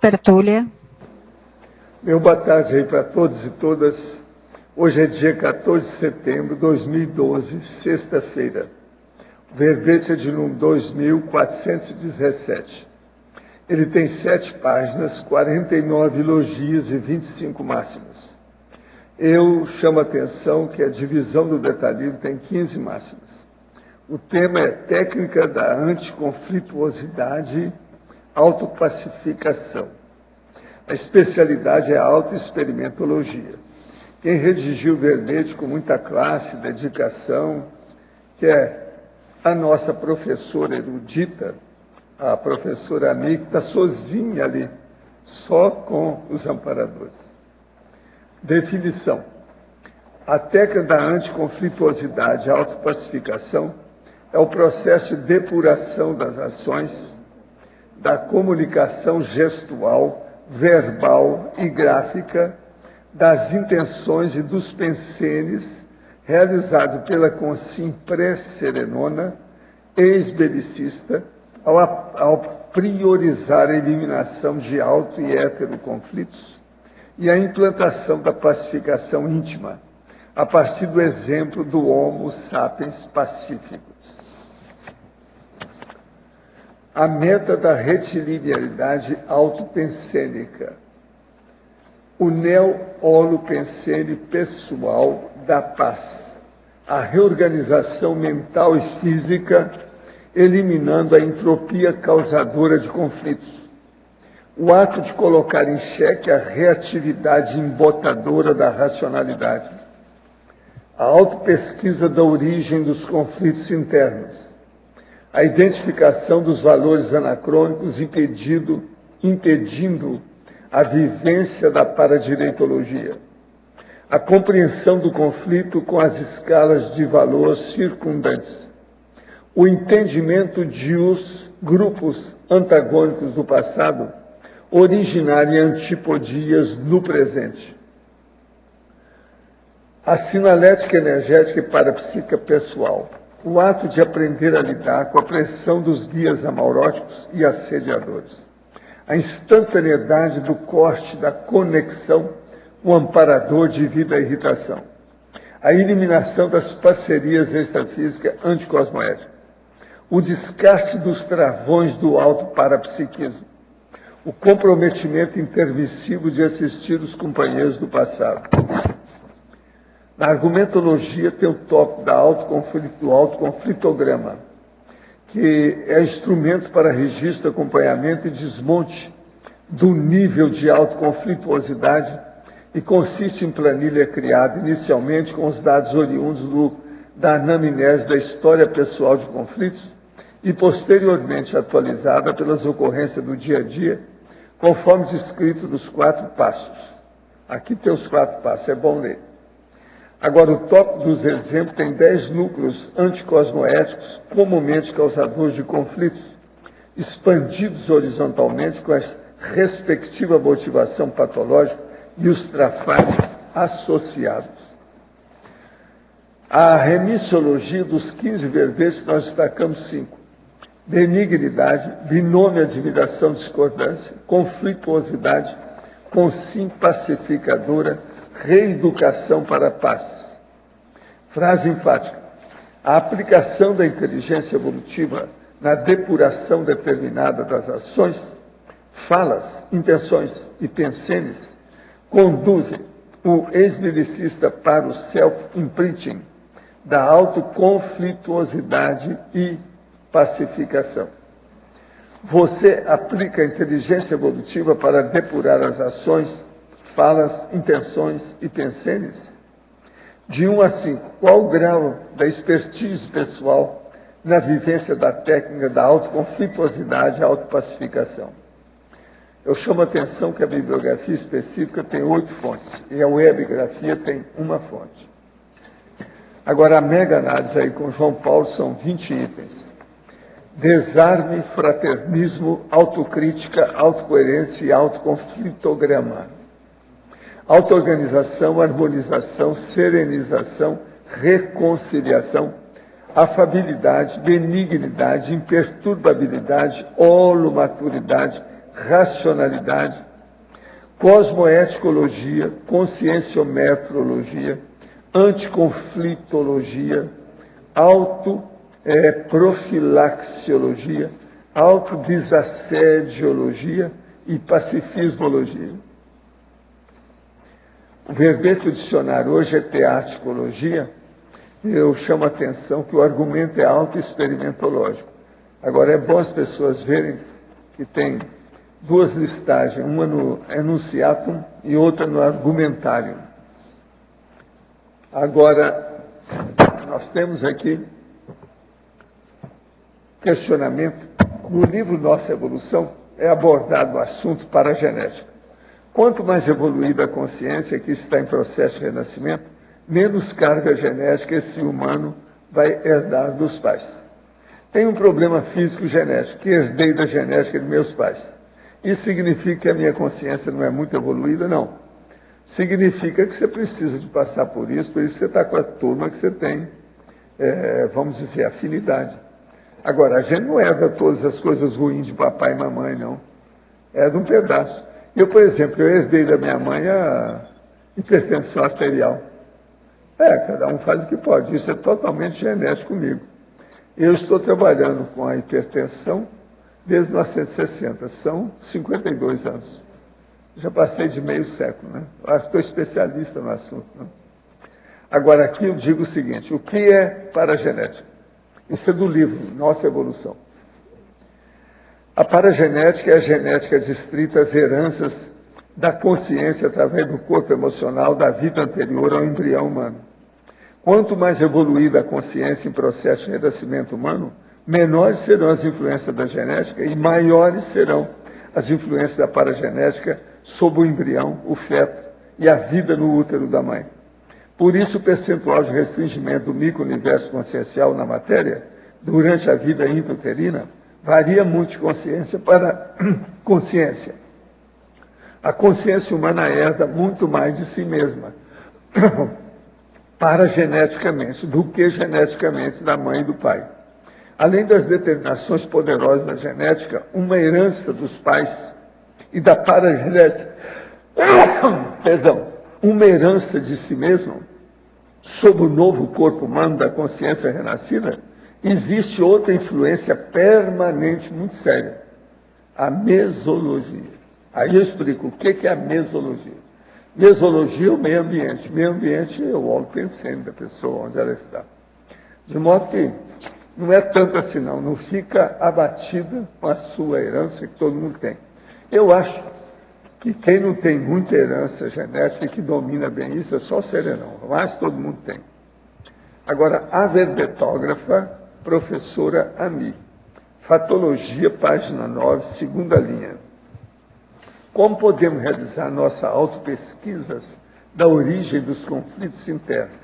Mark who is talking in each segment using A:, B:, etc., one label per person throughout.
A: Tertúlia.
B: Meu boa tarde aí para todos e todas. Hoje é dia 14 de setembro de 2012, sexta-feira. O verbete é de número 2417. Ele tem 7 páginas, 49 elogios e 25 máximas. Eu chamo a atenção que a divisão do detalhismo tem 15 máximas. O tema é técnica da anticonflituosidade, autopacificação. A especialidade é a autoexperimentologia. Quem redigiu o verbete com muita classe, dedicação, que é a nossa professora erudita, a professora Ami, que está sozinha ali, só com os amparadores. Definição. A técnica da anticonflituosidade, a autopacificação, é o processo de depuração das ações, da comunicação gestual, verbal e gráfica, das intenções e dos pensenes, realizado pela consim pré-serenona, ex-belicista, ao priorizar a eliminação de auto e hétero conflitos e a implantação da pacificação íntima, a partir do exemplo do Homo sapiens pacíficos. A meta da retilinearidade autopensênica. O neo-holopensene pessoal da paz. A reorganização mental e física, eliminando a entropia causadora de conflitos. O ato de colocar em xeque a reatividade embotadora da racionalidade. A autopesquisa da origem dos conflitos internos. A identificação dos valores anacrônicos impedindo a vivência da paradireitologia. A compreensão do conflito com as escalas de valor circundantes. O entendimento de os grupos antagônicos do passado originarem antipodias no presente. A sinalética energética e parapsíquica pessoal. O ato de aprender a lidar com a pressão dos guias amauróticos e assediadores. A instantaneidade do corte da conexão, o amparador de vida à irritação. A eliminação das parcerias extrafísicas anticosmoéticas. O descarte dos travões do autoparapsiquismo. O comprometimento intermissivo de assistir os companheiros do passado. Na argumentologia tem o tópico do autoconflitograma, que é instrumento para registro, acompanhamento e desmonte do nível de autoconflituosidade e consiste em planilha criada inicialmente com os dados oriundos da anamnese da história pessoal de conflitos e posteriormente atualizada pelas ocorrências do dia a dia, conforme descrito nos 4 passos. Aqui tem os 4 passos, é bom ler. Agora, o tópico dos exemplos tem 10 núcleos anticosmoéticos, comumente causadores de conflitos, expandidos horizontalmente com a respectiva motivação patológica e os trafares associados. A remissiologia dos 15 verbetes, nós destacamos 5. Benignidade, binômio admiração discordância, conflituosidade, consim pacificadora, reeducação para a paz. Frase enfática. A aplicação da inteligência evolutiva na depuração determinada das ações, falas, intenções e pensenes conduzem o ex-belicista para o self-imprinting da autoconflituosidade e pacificação. Você aplica a inteligência evolutiva para depurar as ações, falas, intenções e pensenes? De 1 a 5, qual o grau da expertise pessoal na vivência da técnica da autoconflituosidade e autopacificação? Eu chamo a atenção que a bibliografia específica tem 8 fontes e a webgrafia tem 1 fonte. Agora, a mega análise aí com João Paulo são 20 itens. Desarme, fraternismo, autocrítica, autocoerência e autoconflitograma. Auto-organização, harmonização, serenização, reconciliação, afabilidade, benignidade, imperturbabilidade, holomaturidade, racionalidade, cosmoeticologia, conscienciometrologia, anticonflitologia, autoprofilaxiologia, autodesassediologia e pacifismologia. O verbete do dicionário hoje é teaticologia. Eu chamo a atenção que o argumento é autoexperimentológico. Agora, é bom as pessoas verem que tem duas listagens, uma no enunciatum e outra no argumentário. Agora, nós temos aqui questionamento. No livro Nossa Evolução é abordado o assunto paragenética. Quanto mais evoluída a consciência que está em processo de renascimento, menos carga genética esse humano vai herdar dos pais. Tem um problema físico genético, que herdei da genética de meus pais. Isso significa que a minha consciência não é muito evoluída? Não. Significa que você precisa de passar por isso você está com a turma que você tem, vamos dizer, afinidade. Agora, a gente não herda todas as coisas ruins de papai e mamãe, não. Herda um pedaço. Eu, por exemplo, eu herdei da minha mãe a hipertensão arterial. Cada um faz o que pode. Isso é totalmente genético comigo. Eu estou trabalhando com a hipertensão desde 1960. São 52 anos. Já passei de meio século, né? Eu acho que estou especialista no assunto, né? Agora, aqui eu digo o seguinte: o que é paragenética? Isso é do livro Nossa Evolução. A paragenética é a genética distrita às heranças da consciência através do corpo emocional da vida anterior ao embrião humano. Quanto mais evoluída a consciência em processo de renascimento humano, menores serão as influências da genética e maiores serão as influências da paragenética sobre o embrião, o feto e a vida no útero da mãe. Por isso, o percentual de restringimento do micro-universo consciencial na matéria, durante a vida intrauterina, varia muito de consciência para consciência. A consciência humana herda muito mais de si mesma, parageneticamente, do que geneticamente da mãe e do pai. Além das determinações poderosas da genética, uma herança dos pais e da paragenética, uma herança de si mesmo, sobre o novo corpo humano da consciência renascida, existe outra influência permanente muito séria, a mesologia. Aí eu explico o que é a mesologia. Mesologia é o meio ambiente. Meio ambiente é o óleo pensante da pessoa, onde ela está. De modo que não é tanto assim, não fica abatida com a sua herança que todo mundo tem. Eu acho que quem não tem muita herança genética e que domina bem isso é só o serenão, mas todo mundo tem. Agora, a verbetógrafa, professora Ami, Fatologia, página 9, segunda linha. Como podemos realizar nossas autopesquisas da origem dos conflitos internos?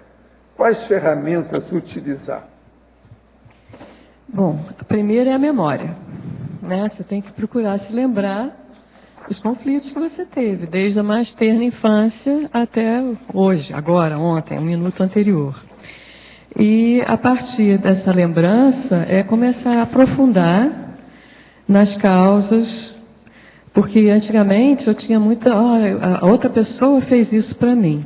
B: Quais ferramentas utilizar?
A: Bom, a primeira é a memória, né? Você tem que procurar se lembrar dos conflitos que você teve, desde a mais terna infância até hoje, agora, ontem, um minuto anterior. E, a partir dessa lembrança, é começar a aprofundar nas causas, porque antigamente eu tinha muita... a outra pessoa fez isso para mim.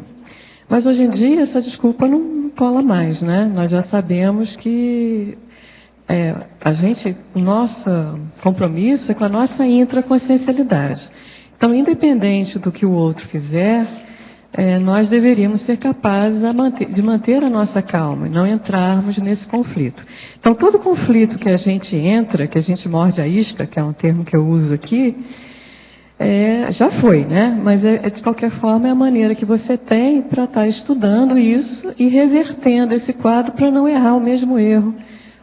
A: Mas hoje em dia essa desculpa não cola mais, né? Nós já sabemos que o nosso compromisso é com a nossa intraconsciencialidade. Então, independente do que o outro fizer, nós deveríamos ser capazes de manter a nossa calma e não entrarmos nesse conflito. Então, todo conflito que a gente entra, que a gente morde a isca, que é um termo que eu uso aqui, já foi, né? Mas de qualquer forma é a maneira que você tem para estar estudando isso e revertendo esse quadro para não errar o mesmo erro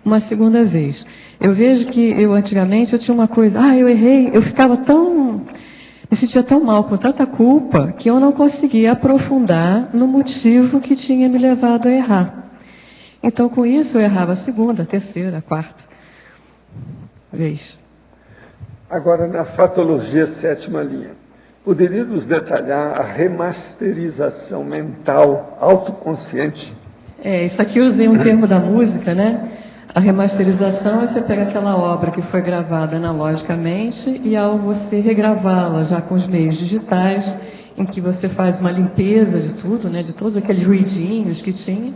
A: uma segunda vez. Eu vejo que antigamente eu tinha uma coisa, eu errei, eu ficava me sentia tão mal, com tanta culpa, que eu não conseguia aprofundar no motivo que tinha me levado a errar. Então, com isso, eu errava a segunda, a terceira, a quarta vez.
B: Agora, na fatologia, sétima linha, poderia nos detalhar a remasterização mental autoconsciente?
A: Isso aqui eu usei um termo da música, né? A remasterização é você pega aquela obra que foi gravada analogicamente e ao você regravá-la já com os meios digitais, em que você faz uma limpeza de tudo, né, de todos aqueles ruidinhos que tinha,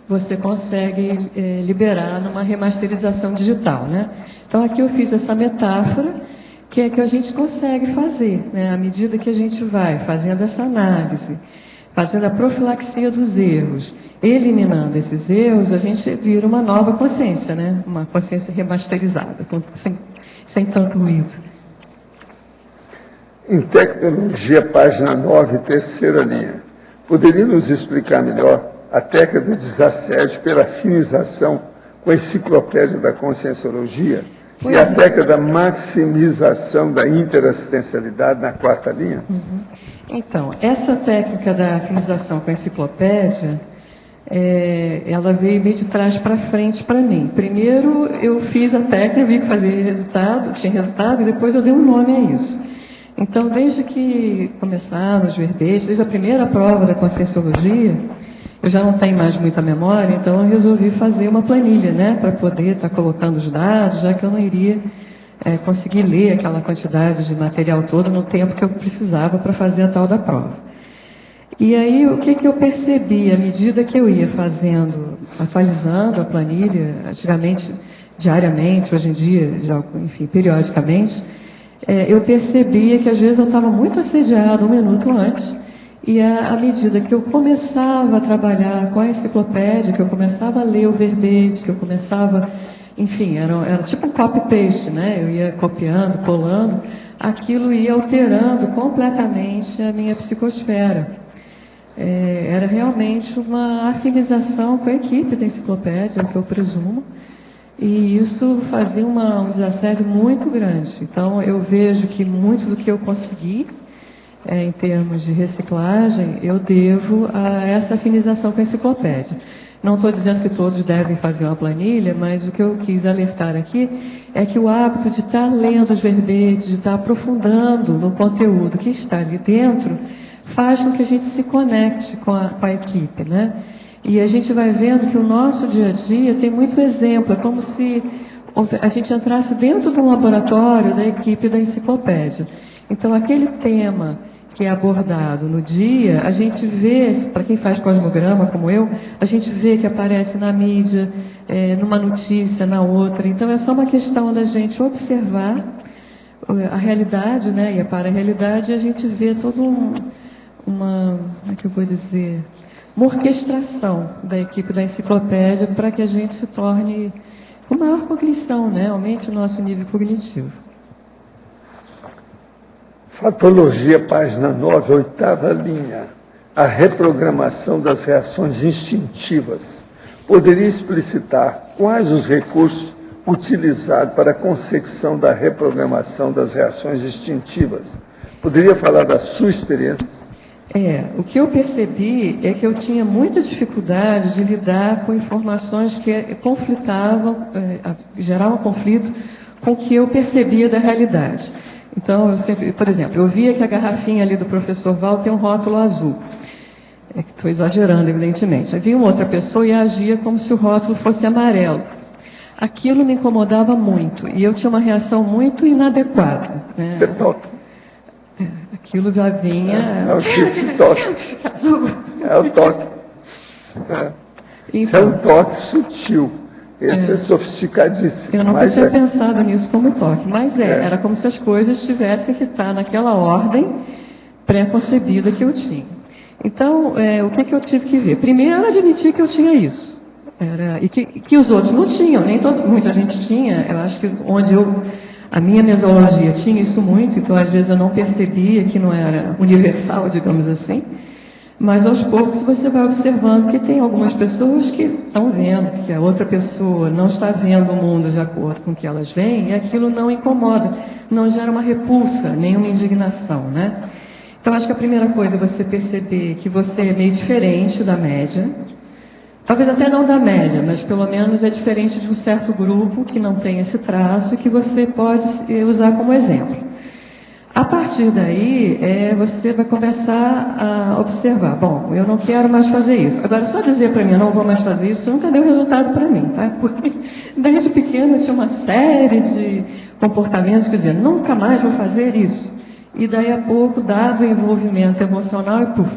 A: você consegue liberar numa remasterização digital, né? Então aqui eu fiz essa metáfora que é que a gente consegue fazer, né, à medida que a gente vai fazendo essa análise, fazendo a profilaxia dos erros, eliminando esses erros, a gente vira uma nova consciência, né? Uma consciência remasterizada, sem tanto ruído.
B: Em Tecnologia, página 9, terceira linha, poderia nos explicar melhor a técnica do desassédio pela afinização com a enciclopédia da Conscienciologia e a técnica da maximização da interassistencialidade na quarta linha?
A: Então, essa técnica da afinização com a enciclopédia, ela veio meio de trás para frente para mim. Primeiro, eu fiz a técnica, vi que fazia resultado, tinha resultado, e depois eu dei um nome a isso. Então, desde que começaram os verbetes, desde a primeira prova da Conscienciologia, eu já não tenho mais muita memória, então eu resolvi fazer uma planilha, né, para poder estar colocando os dados, já que eu não iria conseguir ler aquela quantidade de material todo no tempo que eu precisava para fazer a tal da prova. E aí, o que eu percebi à medida que eu ia fazendo, atualizando a planilha, antigamente diariamente, hoje em dia, já, enfim, periodicamente, eu percebia que às vezes eu estava muito assediado um minuto antes, e à medida que eu começava a trabalhar com a enciclopédia, que eu começava a ler o verbete, que eu começava, enfim, era tipo um copy-paste, né? Eu ia copiando, colando, aquilo ia alterando completamente a minha psicosfera. Era realmente uma afinização com a equipe da enciclopédia, que eu presumo, e isso fazia um desassédio muito grande. Então, eu vejo que muito do que eu consegui, em termos de reciclagem, eu devo a essa afinização com a enciclopédia. Não estou dizendo que todos devem fazer uma planilha, mas o que eu quis alertar aqui é que o hábito de estar lendo os verbetes, de estar aprofundando no conteúdo que está ali dentro, faz com que a gente se conecte com a equipe, né? E a gente vai vendo que o nosso dia a dia tem muito exemplo, é como se a gente entrasse dentro de um laboratório da equipe da enciclopédia. Então, aquele tema que é abordado no dia, a gente vê, para quem faz cosmograma como eu, a gente vê que aparece na mídia, numa notícia, na outra. Então, é só uma questão da gente observar a realidade, né? E a para-realidade, a gente vê toda como é que eu vou dizer, uma orquestração da equipe da enciclopédia para que a gente se torne com maior cognição, né? Aumente o nosso nível cognitivo.
B: Patologia, página 9, oitava linha. A reprogramação das reações instintivas. Poderia explicitar quais os recursos utilizados para a consecução da reprogramação das reações instintivas? Poderia falar da sua experiência?
A: O que eu percebi é que eu tinha muita dificuldade de lidar com informações que conflitavam, geravam conflito com o que eu percebia da realidade. Então, eu sempre, por exemplo, eu via que a garrafinha ali do professor Val tem um rótulo azul. Estou exagerando, evidentemente. Havia uma outra pessoa e agia como se o rótulo fosse amarelo. Aquilo me incomodava muito e eu tinha uma reação muito inadequada, né?
B: Você toca.
A: Aquilo já vinha...
B: É o tipo de toque. É o toque.
A: Então,
B: isso é um toque sutil. Esse é sofisticadíssimo.
A: Eu nunca tinha pensado nisso como toque, mas era como se as coisas tivessem que estar naquela ordem pré-concebida que eu tinha. Então, o que eu tive que ver? Primeiro, admitir que eu tinha isso. E que os outros não tinham, muita gente tinha. Eu acho que a minha mesologia tinha isso muito, então às vezes eu não percebia que não era universal, digamos assim. Mas aos poucos você vai observando que tem algumas pessoas que estão vendo que a outra pessoa não está vendo o mundo de acordo com o que elas veem, e aquilo não incomoda, não gera uma repulsa, nem uma indignação, né? Então acho que a primeira coisa é você perceber que você é meio diferente da média, talvez até não da média, mas pelo menos é diferente de um certo grupo que não tem esse traço e que você pode usar como exemplo. A partir daí, você vai começar a observar, bom, eu não quero mais fazer isso. Agora, só dizer para mim, eu não vou mais fazer isso, nunca deu resultado para mim, tá? Porque desde pequeno eu tinha uma série de comportamentos que diziam, nunca mais vou fazer isso. E daí a pouco, dado o envolvimento emocional, e puf,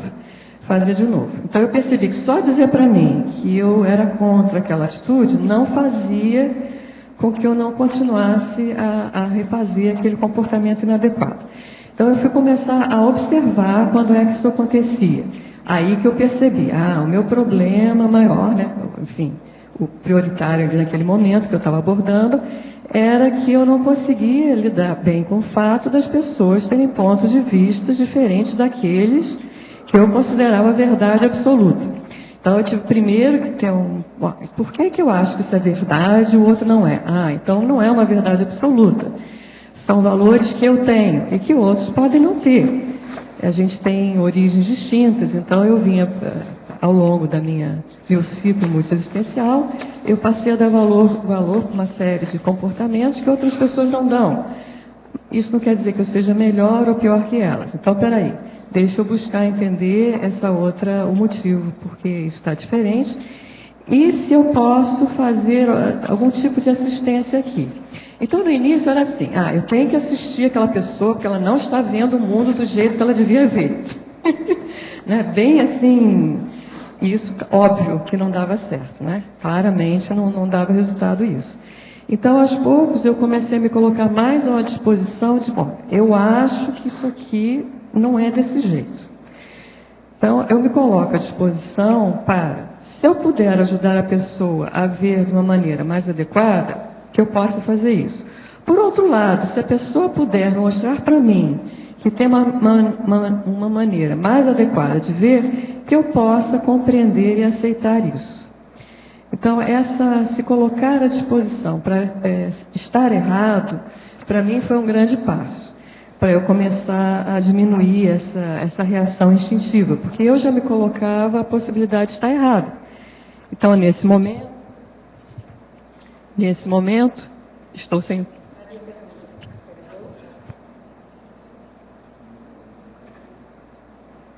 A: fazia de novo. Então eu percebi que só dizer para mim que eu era contra aquela atitude não fazia com que eu não continuasse a refazer aquele comportamento inadequado. Então eu fui começar a observar quando é que isso acontecia. Aí que eu percebi, o meu problema maior, né, enfim, o prioritário ali naquele momento que eu estava abordando, era que eu não conseguia lidar bem com o fato das pessoas terem pontos de vista diferentes daqueles que eu considerava verdade absoluta. Então, eu tive primeiro que ter por que eu acho que isso é verdade e o outro não é? Então não é uma verdade absoluta. São valores que eu tenho e que outros podem não ter. A gente tem origens distintas, então eu vinha, ao longo da meu ciclo multiexistencial, eu passei a dar valor para uma série de comportamentos que outras pessoas não dão. Isso não quer dizer que eu seja melhor ou pior que elas. Então, peraí. Deixa eu buscar entender o motivo, porque isso está diferente. E se eu posso fazer algum tipo de assistência aqui. Então, no início era assim, eu tenho que assistir aquela pessoa, porque ela não está vendo o mundo do jeito que ela devia ver. Né? Bem assim, isso óbvio que não dava certo, né? Claramente não dava resultado isso. Então, aos poucos, eu comecei a me colocar mais à disposição de, bom, eu acho que isso aqui não é desse jeito. Então, eu me coloco à disposição para, se eu puder ajudar a pessoa a ver de uma maneira mais adequada, que eu possa fazer isso. Por outro lado, se a pessoa puder mostrar para mim que tem uma maneira mais adequada de ver, que eu possa compreender e aceitar isso. Então, se colocar à disposição para estar errado, para mim foi um grande passo. Para eu começar a diminuir essa reação instintiva, porque eu já me colocava a possibilidade de estar errado. Então, nesse momento, estou sem...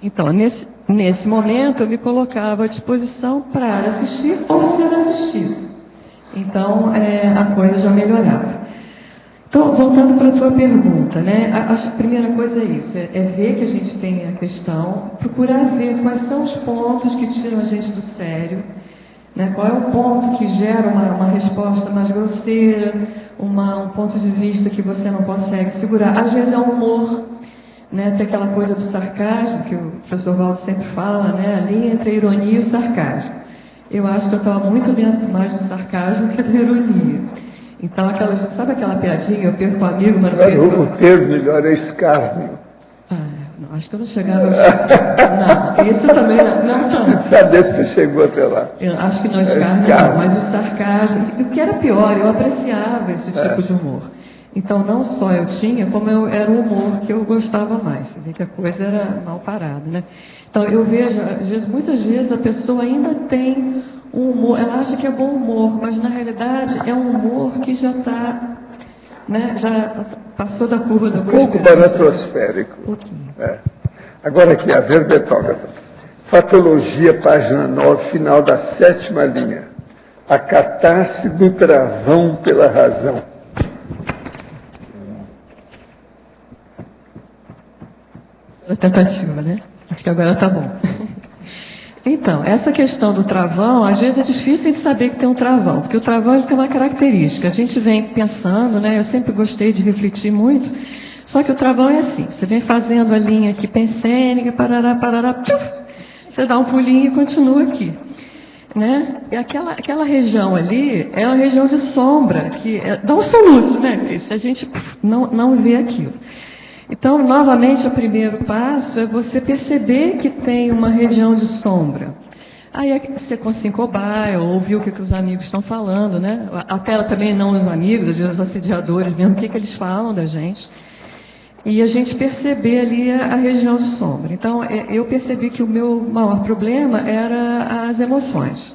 A: Então, nesse momento, eu me colocava à disposição para assistir ou ser assistido. Então, a coisa já melhorava. Então, voltando para a tua pergunta, né? Acho que a primeira coisa é isso, é ver que a gente tem a questão, procurar ver quais são os pontos que tiram a gente do sério, né? Qual é o ponto que gera uma resposta mais grosseira, um ponto de vista que você não consegue segurar. Às vezes é o humor, né? Tem aquela coisa do sarcasmo, que o professor Valdo sempre fala, né? A linha entre a ironia e o sarcasmo. Eu acho que eu estava muito dentro mais do sarcasmo que da ironia. Então, sabe aquela piadinha, eu perco um amigo, mas não perco...
B: O termo melhor é escárnio.
A: Não, acho que eu não chegava ao escárnio. Não, isso também não tanto.
B: Você sabe se você chegou até lá.
A: Eu acho que não escárnio não, mas o sarcasmo. O que era pior, eu apreciava esse tipo de humor. Então, não só eu tinha, como era o humor que eu gostava mais. Você vê que a coisa era mal parada, né? Então, eu vejo, muitas vezes a pessoa ainda tem um humor, ela acha que é bom humor, mas na realidade é um humor que já está, né, já passou da curva da coisa.
B: Um pouco baratrosférico.
A: Um pouquinho.
B: Agora aqui, a verbetógrafa. Fatologia, página 9, final da 7ª linha. A catarse do travão pela razão.
A: A tentativa, né? Acho que agora está bom. Então, essa questão do travão, às vezes é difícil de saber que tem um travão, porque o travão ele tem uma característica. A gente vem pensando, né? Eu sempre gostei de refletir muito, só que o travão é assim, você vem fazendo a linha aqui pensênica, parará, parará, tchuf, você dá um pulinho e continua aqui. Né? E aquela região ali é uma região de sombra, que dá um soluço, né? Se a gente não vê aquilo. Então, novamente, o primeiro passo é você perceber que tem uma região de sombra. Aí você consegue cobaia, ouvir o que os amigos estão falando, né? Até também não os amigos, às vezes os assediadores mesmo, o que eles falam da gente. E a gente perceber ali a região de sombra. Então, eu percebi que o meu maior problema era as emoções.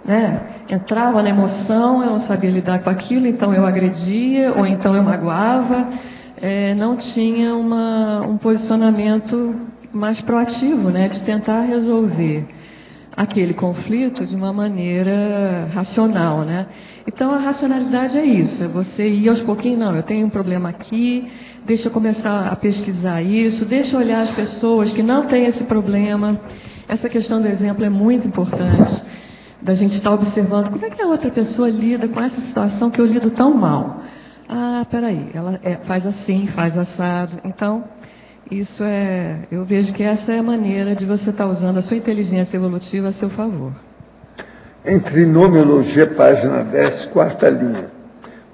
A: Né? Entrava na emoção, eu não sabia lidar com aquilo, então eu agredia, ou então eu magoava. não tinha um posicionamento mais proativo, né, de tentar resolver aquele conflito de uma maneira racional, né? Então, a racionalidade é isso, é você ir aos pouquinhos, não, eu tenho um problema aqui, deixa eu começar a pesquisar isso, deixa eu olhar as pessoas que não têm esse problema. Essa questão do exemplo é muito importante, da gente estar observando como é que a outra pessoa lida com essa situação que eu lido tão mal. Ah, peraí, ela faz assim, faz assado. Então, isso eu vejo que essa é a maneira de você estar usando a sua inteligência evolutiva a seu favor.
B: Em Trinomiologia, página 10, quarta linha.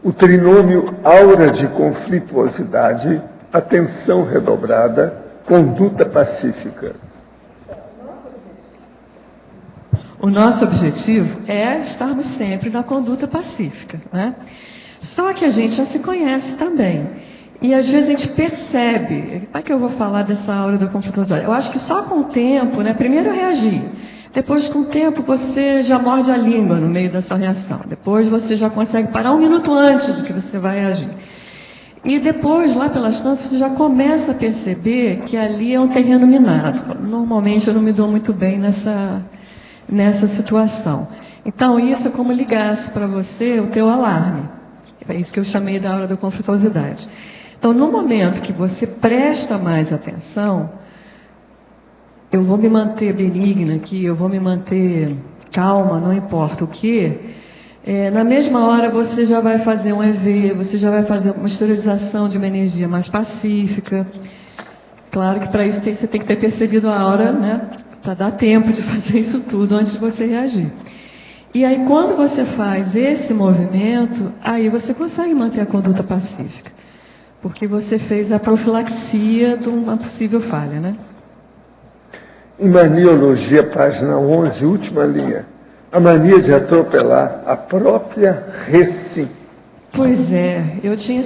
B: O trinômio aura de conflituosidade, atenção redobrada, conduta pacífica.
A: O nosso objetivo é estarmos sempre na conduta pacífica, né? Só que a gente já se conhece também. E às vezes a gente percebe, como é que eu vou falar dessa aura da conflituosidade? Eu acho que só com o tempo, né? Primeiro eu reagi. Depois, com o tempo, você já morde a língua no meio da sua reação. Depois você já consegue parar um minuto antes de que você vai agir. E depois, lá pelas tantas, você já começa a perceber que ali é um terreno minado. Normalmente eu não me dou muito bem nessa situação. Então, isso é como ligasse para você o teu alarme. É isso que eu chamei da aura da conflituosidade. Então, no momento que você presta mais atenção, eu vou me manter benigna aqui, eu vou me manter calma, não importa o que, na mesma hora você já vai fazer um EV, você já vai fazer uma esterilização de uma energia mais pacífica. Claro que para isso você tem que ter percebido a aura, né? Para dar tempo de fazer isso tudo antes de você reagir. E aí, quando você faz esse movimento, aí você consegue manter a conduta pacífica. Porque você fez a profilaxia de uma possível falha, né?
B: Em Maniologia, página 11, última linha. A mania de atropelar a própria recim.
A: Pois é, eu tinha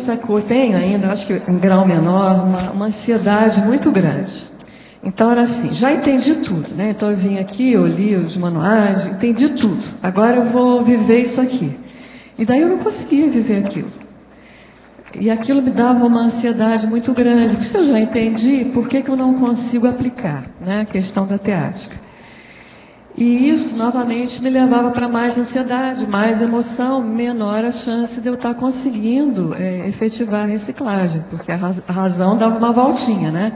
A: tenho ainda, acho que em grau menor, uma ansiedade muito grande. Então era assim, já entendi tudo, né? Então eu vim aqui, eu li os manuais, entendi tudo. Agora eu vou viver isso aqui. E daí eu não conseguia viver aquilo. E aquilo me dava uma ansiedade muito grande. Porque se eu já entendi, por que eu não consigo aplicar, né? A questão da teática. E isso, novamente, me levava para mais ansiedade, mais emoção, menor a chance de eu estar conseguindo efetivar a reciclagem. Porque a razão dava uma voltinha, né?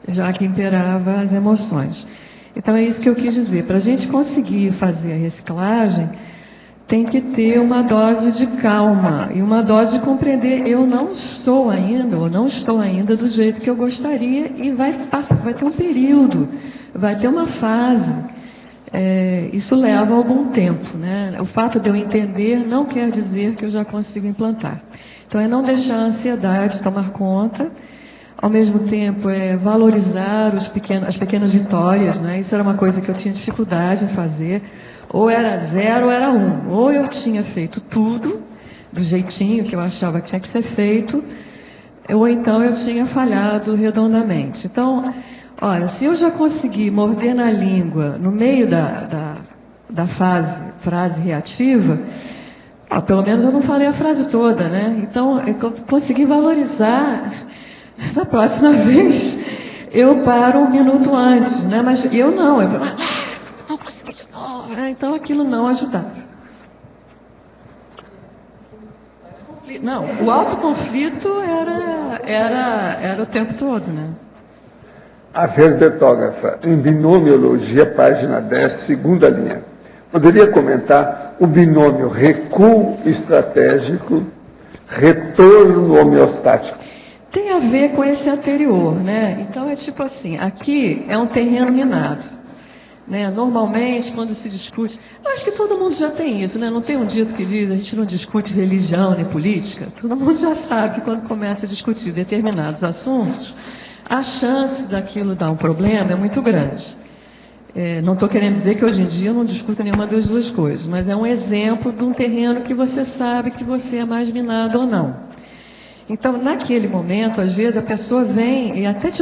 A: Já que imperava as emoções. Então é isso que eu quis dizer. Para a gente conseguir fazer a reciclagem, tem que ter uma dose de calma e uma dose de compreender. Eu não estou ainda do jeito que eu gostaria e vai ter um período, vai ter uma fase. Isso leva algum tempo, né? O fato de eu entender não quer dizer que eu já consigo implantar. Então é não deixar a ansiedade tomar conta. Ao mesmo tempo, valorizar as pequenas vitórias, né? Isso era uma coisa que eu tinha dificuldade em fazer. Ou era 0 ou era 1. Ou eu tinha feito tudo do jeitinho que eu achava que tinha que ser feito, ou então eu tinha falhado redondamente. Então, olha, se eu já consegui morder na língua no meio da frase reativa, pelo menos eu não falei a frase toda, né? Então, eu consegui valorizar. Na próxima vez, eu paro um minuto antes, né? Mas eu não consegui de novo. Então aquilo não ajudava. Não, o autoconflito era o tempo todo, né?
B: A verbetógrafa, em Binomiologia, página 10, segunda linha. Poderia comentar o binômio recuo estratégico, retorno homeostático?
A: Tem a ver com esse anterior, né? Então é tipo assim, aqui é um terreno minado, né? Normalmente, quando se discute, acho que todo mundo já tem isso, né? Não tem um dito que diz, a gente não discute religião nem política. Todo mundo já sabe que quando começa a discutir determinados assuntos, a chance daquilo dar um problema é muito grande. Não estou querendo dizer que hoje em dia eu não discuto nenhuma das duas coisas, mas é um exemplo de um terreno que você sabe que você é mais minado ou não. Então, naquele momento, às vezes, a pessoa vem e até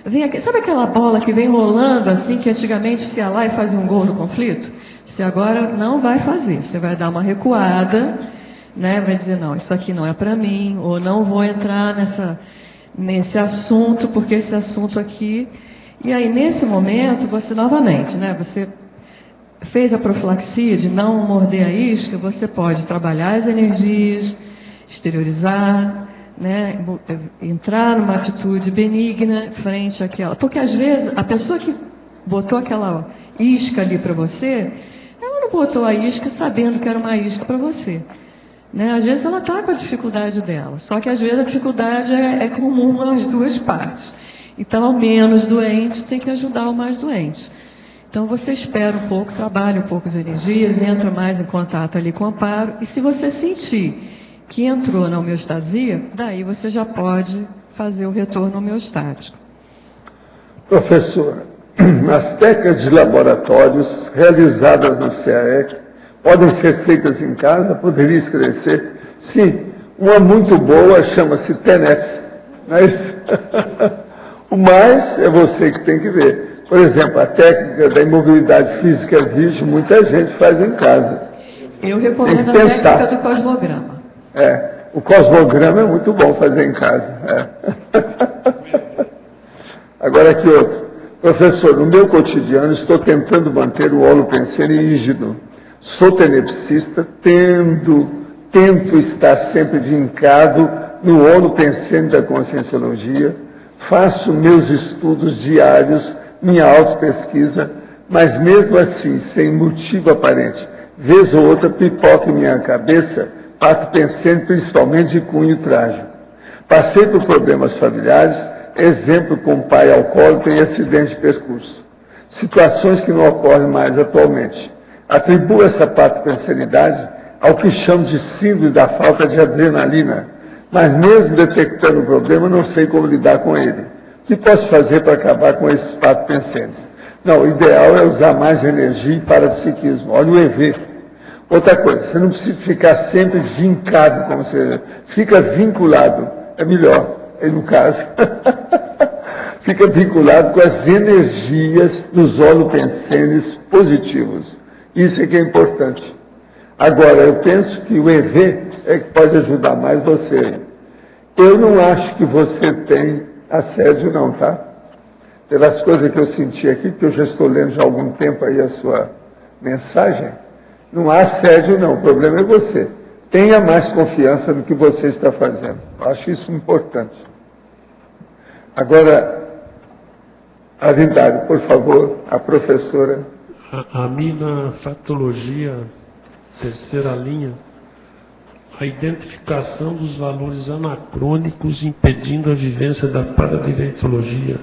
A: vem aqui, sabe aquela bola que vem rolando assim, que antigamente você ia lá e fazia um gol no conflito? Você agora não vai fazer, você vai dar uma recuada, né? Vai dizer, não, isso aqui não é para mim, ou não vou entrar nesse assunto, porque esse assunto aqui... E aí, nesse momento, você novamente, né, você fez a profilaxia de não morder a isca, você pode trabalhar as energias, exteriorizar, né, entrar numa atitude benigna frente àquela... Porque, às vezes, a pessoa que botou aquela isca ali para você, ela não botou a isca sabendo que era uma isca para você. Né? Às vezes ela está com a dificuldade dela, só que às vezes a dificuldade é comum às duas partes. Então, o menos doente tem que ajudar o mais doente. Então, você espera um pouco, trabalha um pouco as energias, entra mais em contato ali com o amparo, e se você sentir que entrou na homeostasia, daí você já pode fazer o retorno homeostático.
B: Professora, as técnicas de laboratórios realizadas no CAEC podem ser feitas em casa? Poderia esclarecer? Sim, uma muito boa chama-se TENEPS, não é isso? O mais é você que tem que ver. Por exemplo, a técnica da imobilidade física virgem, muita gente faz em casa.
A: Eu recomendo a técnica do cosmograma.
B: O cosmograma é muito bom fazer em casa. Agora aqui outro. Professor, no meu cotidiano estou tentando manter o holopensene rígido. Sou tenepsista, tento estar sempre vincado no holopensene da conscienciologia. Faço meus estudos diários, minha autopesquisa, mas mesmo assim, sem motivo aparente, vez ou outra pipoca em minha cabeça, pato pensando principalmente de cunho trágico. Passei por problemas familiares, exemplo com pai alcoólatra e acidente de percurso. Situações que não ocorrem mais atualmente. Atribuo essa patopensenidade ao que chamo de síndrome da falta de adrenalina, mas mesmo detectando o problema, não sei como lidar com ele. O que posso fazer para acabar com esses patopensenes? Não, o ideal é usar mais energia e parapsiquismo. Olha o EV. Outra coisa, você não precisa ficar sempre vincado, como você fica vinculado, é melhor, aí no caso. Fica vinculado com as energias dos holopensenes positivos. Isso é que é importante. Agora, eu penso que o EV é que pode ajudar mais você. Eu não acho que você tem assédio não, tá? Pelas coisas que eu senti aqui, porque eu já estou lendo já há algum tempo aí a sua mensagem, não há assédio não, o problema é você. Tenha mais confiança no que você está fazendo. Eu acho isso importante. Agora, Arindário, por favor, a professora.
C: A minha fatologia, terceira linha, a identificação dos valores anacrônicos impedindo a vivência da paradireitologia.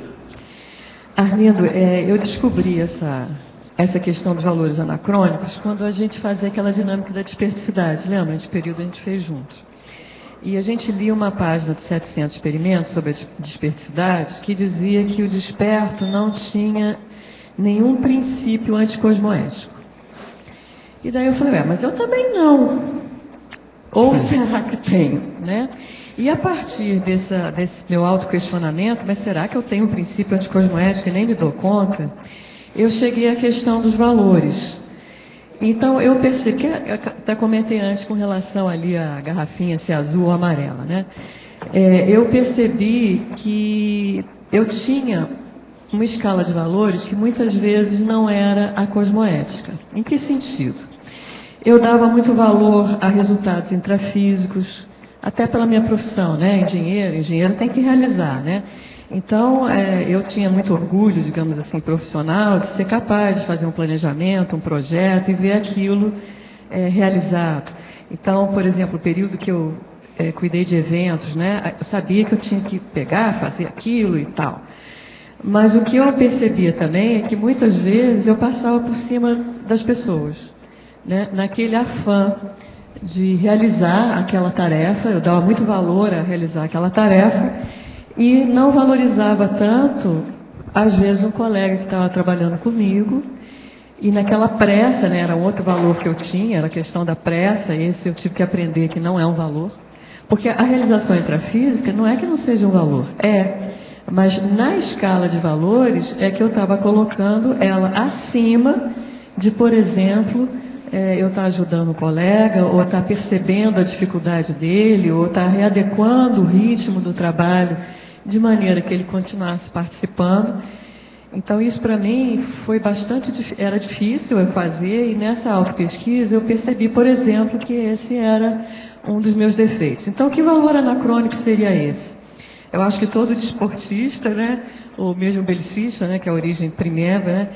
A: Arlindo, eu descobri essa questão dos valores anacrônicos quando a gente fazia aquela dinâmica da desperticidade. Lembra? Esse período a gente fez juntos. E a gente lia uma página de 700 experimentos sobre a desperticidade que dizia que o desperto não tinha nenhum princípio anticosmoético. E daí eu falei, mas eu também não. Ou será que tenho, né? E a partir desse meu autoquestionamento, mas será que eu tenho um princípio anticosmoético e nem me dou conta? Eu cheguei à questão dos valores. Então, eu percebi, que eu até comentei antes com relação ali à garrafinha, se azul ou amarela, né? Eu percebi que eu tinha uma escala de valores que muitas vezes não era a cosmoética. Em que sentido? Eu dava muito valor a resultados intrafísicos, até pela minha profissão, né? Engenheiro tem que realizar, né? Então, eu tinha muito orgulho, digamos assim, profissional, de ser capaz de fazer um planejamento, um projeto e ver aquilo realizado. Então, por exemplo, o período que eu cuidei de eventos, né? Eu sabia que eu tinha que pegar, fazer aquilo e tal. Mas o que eu percebia também é que muitas vezes eu passava por cima das pessoas, né? Naquele afã de realizar aquela tarefa, eu dava muito valor a realizar aquela tarefa e não valorizava tanto, às vezes, um colega que estava trabalhando comigo e naquela pressa, né, era um outro valor que eu tinha, era a questão da pressa, esse eu tive que aprender que não é um valor, porque a realização intrafísica não é que não seja um valor, mas na escala de valores é que eu estava colocando ela acima de, por exemplo, eu estar ajudando o colega, ou estar percebendo a dificuldade dele, ou estar readequando o ritmo do trabalho de maneira que ele continuasse participando. Então, isso para mim foi era difícil eu fazer, e nessa autopesquisa eu percebi, por exemplo, que esse era um dos meus defeitos. Então, que valor anacrônico seria esse? Eu acho que todo desportista, né, ou mesmo belicista, né, que é a origem primeva, né,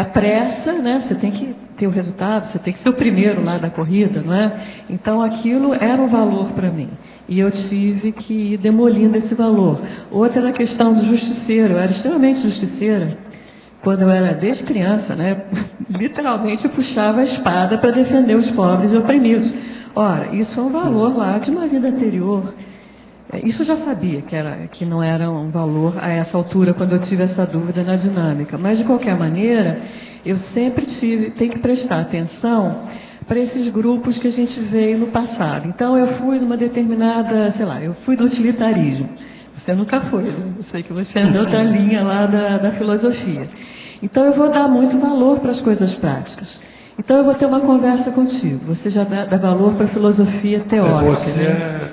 A: a pressa, né, você tem que ter o resultado, você tem que ser o primeiro lá da corrida, não é? Então, aquilo era um valor para mim. E eu tive que ir demolindo esse valor. Outra era a questão do justiceiro. Eu era extremamente justiceira. Quando eu era desde criança, né, literalmente eu puxava a espada para defender os pobres e oprimidos. Ora, isso é um valor lá de uma vida anterior. Isso eu já sabia que não era um valor a essa altura, quando eu tive essa dúvida na dinâmica. Mas, de qualquer maneira, eu sempre tenho que prestar atenção para esses grupos que a gente veio no passado. Então, eu fui numa determinada, eu fui do utilitarismo. Você nunca foi, né? Eu sei que você é de outra linha lá da filosofia. Então, eu vou dar muito valor para as coisas práticas. Então, eu vou ter uma conversa contigo. Você já dá valor para a filosofia teórica.
C: Você
A: né?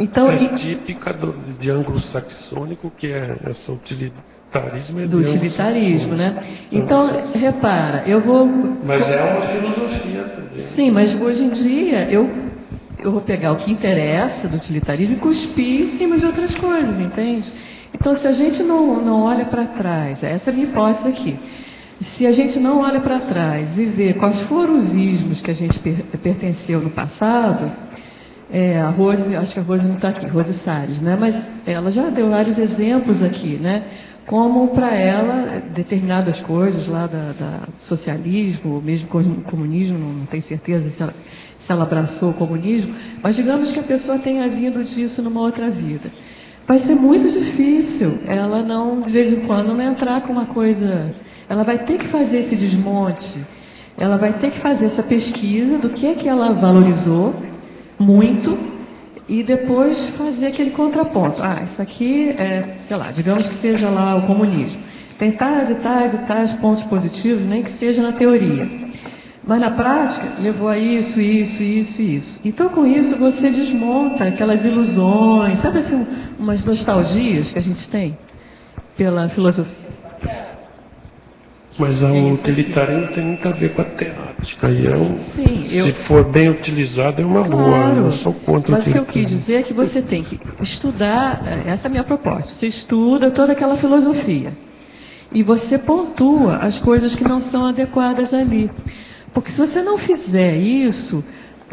A: Então,
C: é típica de anglo-saxônico, que é essa utilitarismo.
A: Do utilitarismo, né? Então, repara, eu vou...
C: Mas é uma filosofia também.
A: Sim, mas hoje em dia eu vou pegar o que interessa do utilitarismo e cuspir em cima de outras coisas, entende? Então, se a gente não olha para trás, essa é a minha hipótese aqui, se a gente não olha para trás e vê quais foram os ismos que a gente pertenceu no passado... a Rose, acho que a Rose não está aqui, Rose Salles, né? Mas ela já deu vários exemplos aqui, né? Como para ela, determinadas coisas lá do socialismo, ou mesmo comunismo, não tenho certeza se ela abraçou o comunismo, mas digamos que a pessoa tenha vindo disso numa outra vida. Vai ser muito difícil ela não, de vez em quando, não entrar com uma coisa... Ela vai ter que fazer esse desmonte, ela vai ter que fazer essa pesquisa do que é que ela valorizou, muito, e depois fazer aquele contraponto. Isso aqui digamos que seja lá o comunismo. Tem tais e tais e tais pontos positivos, nem que seja na teoria. Mas na prática, levou a isso, isso, isso e isso. Então, com isso, você desmonta aquelas ilusões, sabe assim, umas nostalgias que a gente tem pela filosofia.
C: Mas o utilitarismo tem muito a ver com a teática. E
A: Sim,
C: se for bem utilizado, é uma boa. Eu não sou contra o utilitarismo.
A: Mas o que eu quis dizer é que você tem que estudar, essa é a minha proposta, você estuda toda aquela filosofia. E você pontua as coisas que não são adequadas ali. Porque se você não fizer isso,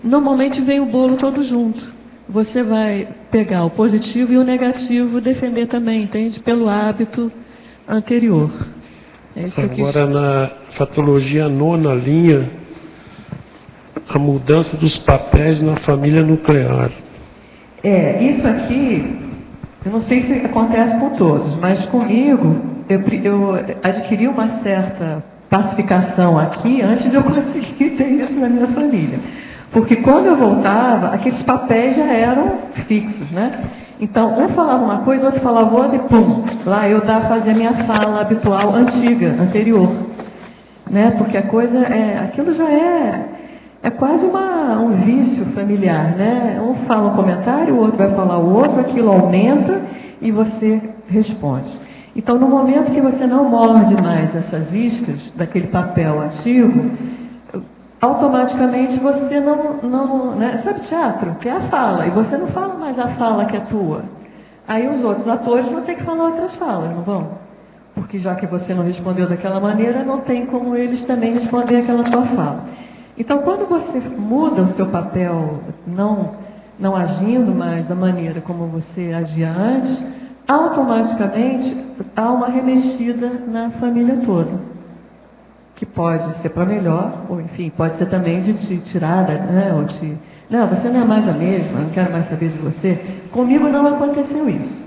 A: normalmente vem o bolo todo junto. Você vai pegar o positivo e o negativo, defender também, entende? Pelo hábito anterior.
C: Agora, na fatologia nona linha, a mudança dos papéis na família nuclear.
A: Isso aqui, eu não sei se acontece com todos, mas comigo, eu adquiri uma certa pacificação aqui antes de eu conseguir ter isso na minha família. Porque quando eu voltava, aqueles papéis já eram fixos, né? Então, um falava uma coisa, outro falava outra e pum, lá eu fazia minha fala habitual, antiga, anterior. Né? Porque a coisa aquilo já é quase um vício familiar, né? Um fala um comentário, o outro vai falar o outro, aquilo aumenta e você responde. Então, no momento que você não morde mais essas iscas daquele papel ativo, automaticamente você não né? Sabe teatro? Que é a fala, e você não fala mais a fala que é tua. Aí os outros atores vão ter que falar outras falas, não vão? Porque já que você não respondeu daquela maneira, não tem como eles também responder aquela tua fala. Então, quando você muda o seu papel, não agindo mais da maneira como você agia antes, automaticamente há uma remexida na família toda. Que pode ser para melhor, ou enfim, pode ser também de te tirar, né? Ou não, você não é mais a mesma, não quero mais saber de você. Comigo não aconteceu isso.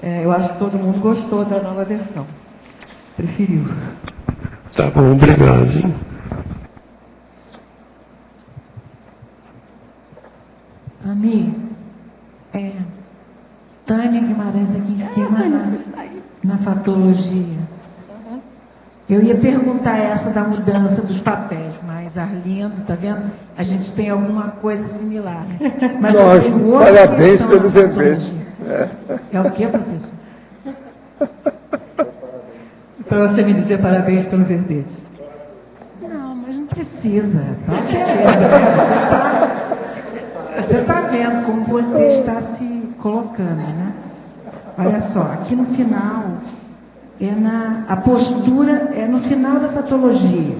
A: Eu acho que todo mundo gostou da nova versão. Preferiu.
C: Tá bom, obrigado, hein?
D: Amigo, Tânia Guimarães aqui em cima na fatologia. Eu ia perguntar essa da mudança dos papéis, mas Arlindo, tá vendo? A gente tem alguma coisa similar. Mas
B: lógico, parabéns pelo verbete.
D: É o que, professor?
A: Para você me dizer parabéns pelo verbete.
D: Não, mas não precisa. Tá beleza. Você está vendo como você está se colocando, né? Olha só, aqui no final, a postura é no final da fatologia,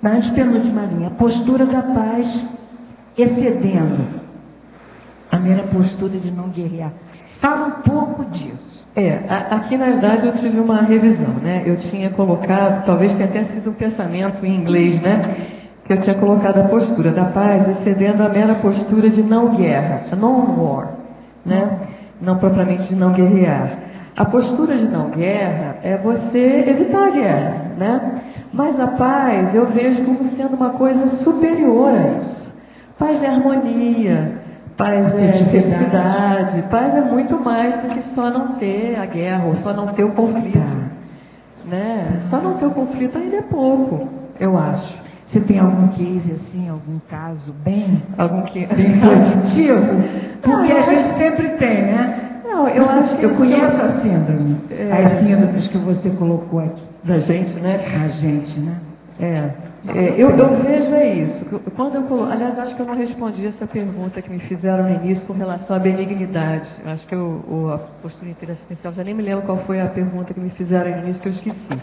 D: na antepenúltima linha, a postura da paz excedendo a mera postura de não guerrear. Fala um pouco disso.
A: Aqui na verdade eu tive uma revisão, né? Eu tinha colocado, talvez tenha até sido um pensamento em inglês, né? Que eu tinha colocado a postura da paz excedendo a mera postura de não guerra, non-war, né? Não propriamente de não guerrear. A postura de não guerra é você evitar a guerra, né? Mas a paz eu vejo como sendo uma coisa superior a isso. Paz é harmonia, paz é felicidade, paz é muito mais do que só não ter a guerra ou só não ter o conflito, né? Só não ter o conflito ainda é pouco, eu acho.
D: Você tem algum case assim, algum caso bem
A: bem
D: positivo? Porque a gente sempre tem, né?
A: Não, eu acho que
D: eu conheço a síndrome, as síndromes que você colocou aqui.
A: Da gente, né?
D: A gente, né?
A: Eu vejo isso. Quando aliás, acho que eu não respondi essa pergunta que me fizeram no início com relação à benignidade. Acho que a postura interassistencial, já nem me lembro qual foi a pergunta que me fizeram no início que eu esqueci.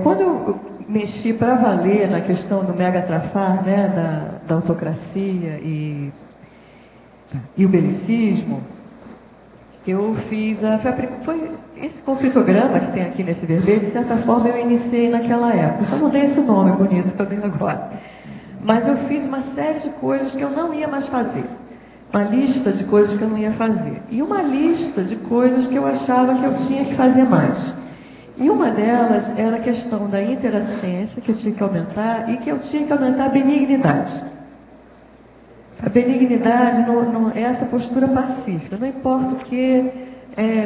A: Quando eu mexi para valer na questão do megatrafar, né, da autocracia e o belicismo, eu fiz foi esse conflitograma que tem aqui nesse verbete, de certa forma eu iniciei naquela época. Só não dei esse nome bonito que eu dei agora. Mas eu fiz uma série de coisas que eu não ia mais fazer. Uma lista de coisas que eu não ia fazer. E uma lista de coisas que eu achava que eu tinha que fazer mais. E uma delas era a questão da interassistência, que eu tinha que aumentar, e que eu tinha que aumentar a benignidade. A benignidade é essa postura pacífica. Não importa o que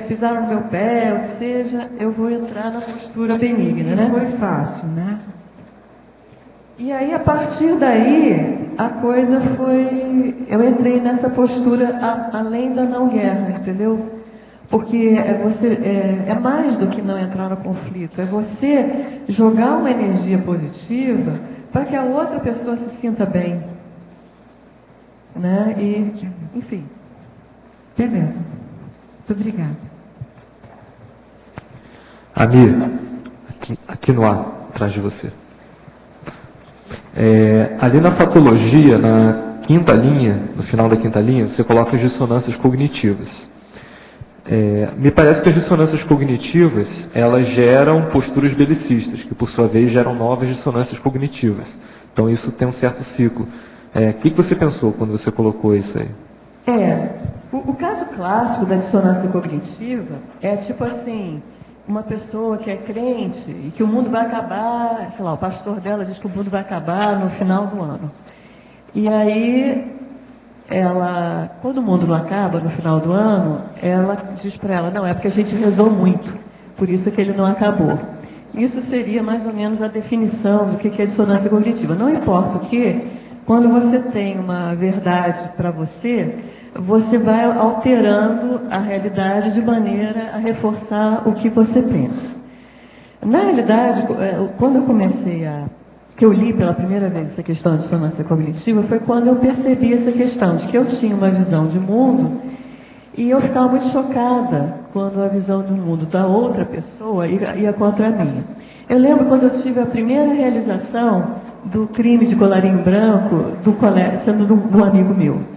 A: pisaram no meu pé, ou seja, eu vou entrar na postura benigna, né?
D: Foi fácil, né?
A: E aí, a partir daí, a coisa foi... Eu entrei nessa postura além da não guerra, entendeu? Porque é mais do que não entrar no conflito. É você jogar uma energia positiva para que a outra pessoa se sinta bem. Né? E, enfim.
D: Beleza. Muito obrigada.
E: Amir, aqui no ar, atrás de você. Ali na fatologia, na quinta linha, no final da quinta linha, você coloca as dissonâncias cognitivas. Me parece que as dissonâncias cognitivas, elas geram posturas belicistas, que por sua vez geram novas dissonâncias cognitivas. Então isso tem um certo ciclo. O que você pensou quando você colocou isso aí?
A: O caso clássico da dissonância cognitiva é tipo assim, uma pessoa que é crente e que o mundo vai acabar, sei lá, o pastor dela diz que o mundo vai acabar no final do ano. E aí, quando o mundo não acaba no final do ano, ela diz para ela, não, é porque a gente rezou muito, por isso que ele não acabou. Isso seria mais ou menos a definição do que é dissonância cognitiva. Não importa o que, quando você tem uma verdade para você vai alterando a realidade de maneira a reforçar o que você pensa. Na realidade, quando eu li pela primeira vez essa questão de dissonância cognitiva, foi quando eu percebi essa questão de que eu tinha uma visão de mundo e eu ficava muito chocada quando a visão do mundo da outra pessoa ia contra a minha. Eu lembro quando eu tive a primeira realização do crime de colarinho branco sendo de um amigo meu.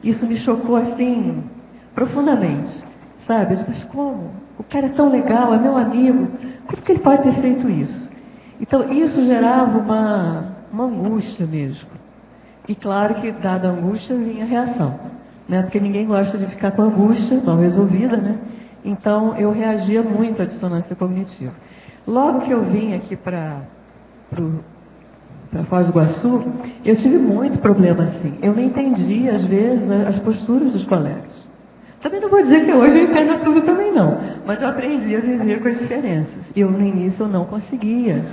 A: Isso me chocou assim, profundamente, sabe? Mas como? O cara é tão legal, é meu amigo, como que ele pode ter feito isso? Então, isso gerava uma angústia mesmo. E claro que, dada a angústia, vinha a reação, né? Porque ninguém gosta de ficar com angústia mal resolvida, né? Então, eu reagia muito à dissonância cognitiva. Logo que eu vim aqui para Foz do Iguaçu, eu tive muito problema assim. Eu não entendia, às vezes, as posturas dos colegas. Também não vou dizer que hoje eu entendo tudo também não, mas eu aprendi a viver com as diferenças. E no início eu não conseguia.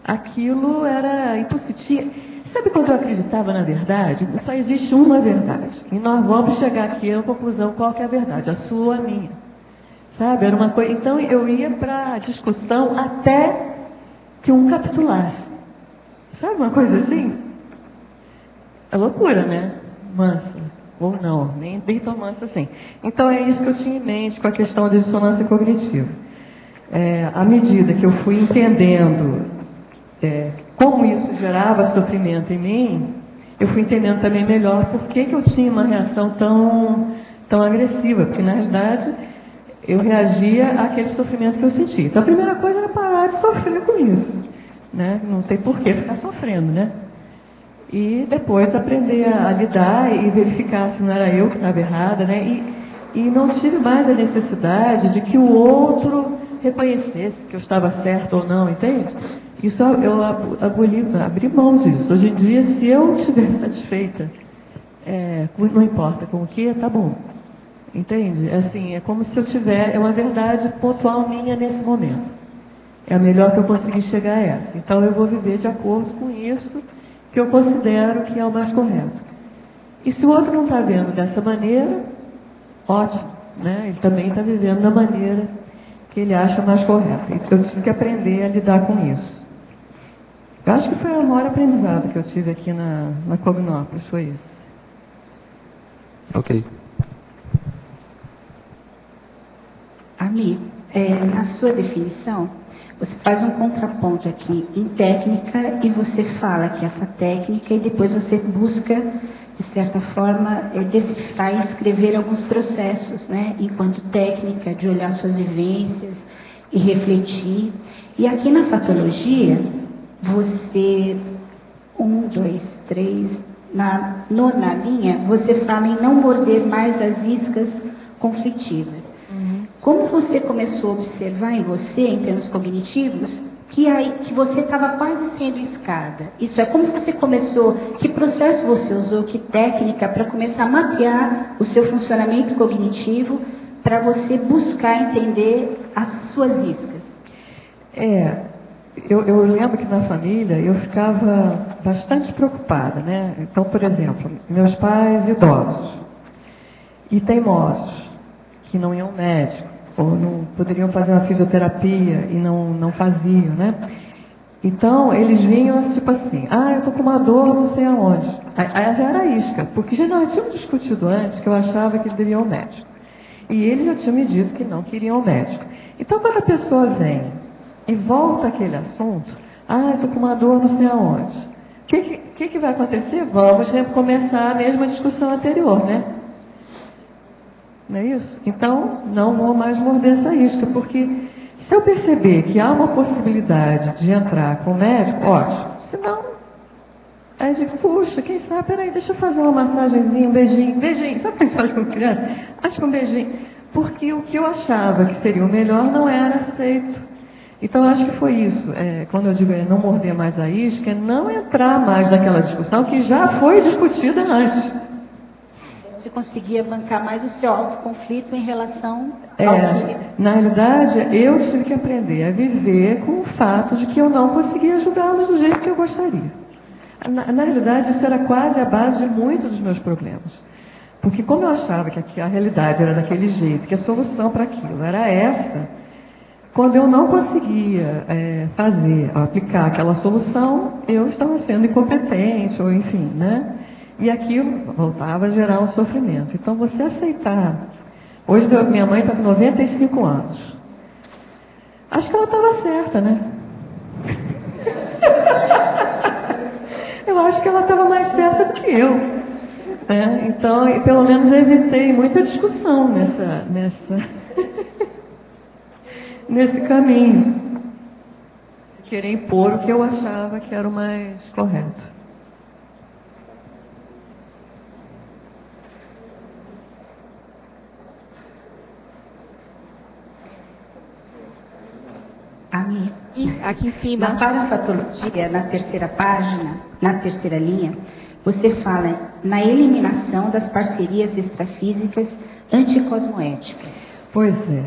A: Aquilo era impossível. Sabe quando eu acreditava na verdade? Só existe uma verdade. E nós vamos chegar aqui à conclusão qual que é a verdade, a sua ou a minha. Sabe? Era uma coisa. Então eu ia para a discussão até que um capitulasse. Sabe uma coisa assim? É loucura, né? Mansa. Ou não, nem tão mansa assim. Então é isso que eu tinha em mente com a questão da dissonância cognitiva. À medida que eu fui entendendo como isso gerava sofrimento em mim, eu fui entendendo também melhor por que eu tinha uma reação tão agressiva, porque na realidade eu reagia àquele sofrimento que eu sentia. Então a primeira coisa era parar de sofrer com isso, né? Não tem por que ficar sofrendo, né? E depois aprender a lidar e verificar se não era eu que estava errada, né? E não tive mais a necessidade de que o outro reconhecesse que eu estava certo ou não, entende? Isso eu abri mão disso. Hoje em dia, se eu estiver satisfeita, não importa com o que, tá bom. Entende? Assim, é como se eu tivesse, é uma verdade pontual minha nesse momento. É a melhor que eu consegui chegar a essa. Então eu vou viver de acordo com isso que eu considero que é o mais correto. E se o outro não está vendo dessa maneira, ótimo, né? Ele também está vivendo da maneira que ele acha mais correta. Então eu tive que aprender a lidar com isso. Eu acho que foi o maior aprendizado que eu tive aqui na Cognópolis, foi esse.
E: Ok.
F: Ami, na sua definição, você faz um contraponto aqui em técnica e você fala que essa técnica e depois você busca, de certa forma, decifrar e escrever alguns processos, né? Enquanto técnica, de olhar suas vivências e refletir. E aqui na fatologia, você, 1, 2, 3, na nona linha, você fala em não morder mais as iscas conflitivas. Como você começou a observar em você, em termos cognitivos, que você estava quase sendo escada? Isso é, como você começou, que processo você usou, que técnica, para começar a mapear o seu funcionamento cognitivo, para você buscar entender as suas iscas?
A: Eu lembro que na família eu ficava bastante preocupada, né? Então, por exemplo, meus pais idosos e teimosos, que não iam ao médico, ou não poderiam fazer uma fisioterapia e não faziam, né? Então, eles vinham tipo assim, eu estou com uma dor não sei aonde. Aí já era isca, porque já nós tínhamos discutido antes que eu achava que ele devia ir ao médico. E eles já tinham me dito que não queriam ao médico. Então, quando a pessoa vem e volta aquele assunto, estou com uma dor não sei aonde. O que vai acontecer? Vamos recomeçar a mesma discussão anterior, né? Não é isso? Então, não vou mais morder essa isca, porque se eu perceber que há uma possibilidade de entrar com o médico, ótimo. Se não, aí eu digo, puxa, quem sabe, peraí, deixa eu fazer uma massagenzinha, um beijinho. Sabe o que se faz com criança? Acho que um beijinho. Porque o que eu achava que seria o melhor não era aceito. Então, acho que foi isso. Quando eu digo não morder mais a isca, é não entrar mais naquela discussão que já foi discutida antes.
F: Você conseguia bancar mais o seu autoconflito em relação ao que...
A: Na realidade, eu tive que aprender a viver com o fato de que eu não conseguia ajudá-los do jeito que eu gostaria. Na realidade, isso era quase a base de muitos dos meus problemas. Porque como eu achava que a realidade era daquele jeito, que a solução para aquilo era essa, quando eu não conseguia aplicar aquela solução, eu estava sendo incompetente, ou enfim, né? E aquilo voltava a gerar um sofrimento. Então, você aceitar... Hoje, minha mãe está com 95 anos. Acho que ela estava certa, né? Eu acho que ela estava mais certa do que eu. Né? Então, pelo menos eu evitei muita discussão nesse caminho. De querer impor o que eu achava que era o mais correto.
F: Ami, aqui em cima, na parafatologia, na terceira página, na terceira linha, você fala na eliminação das parcerias extrafísicas anticosmoéticas.
A: Pois é.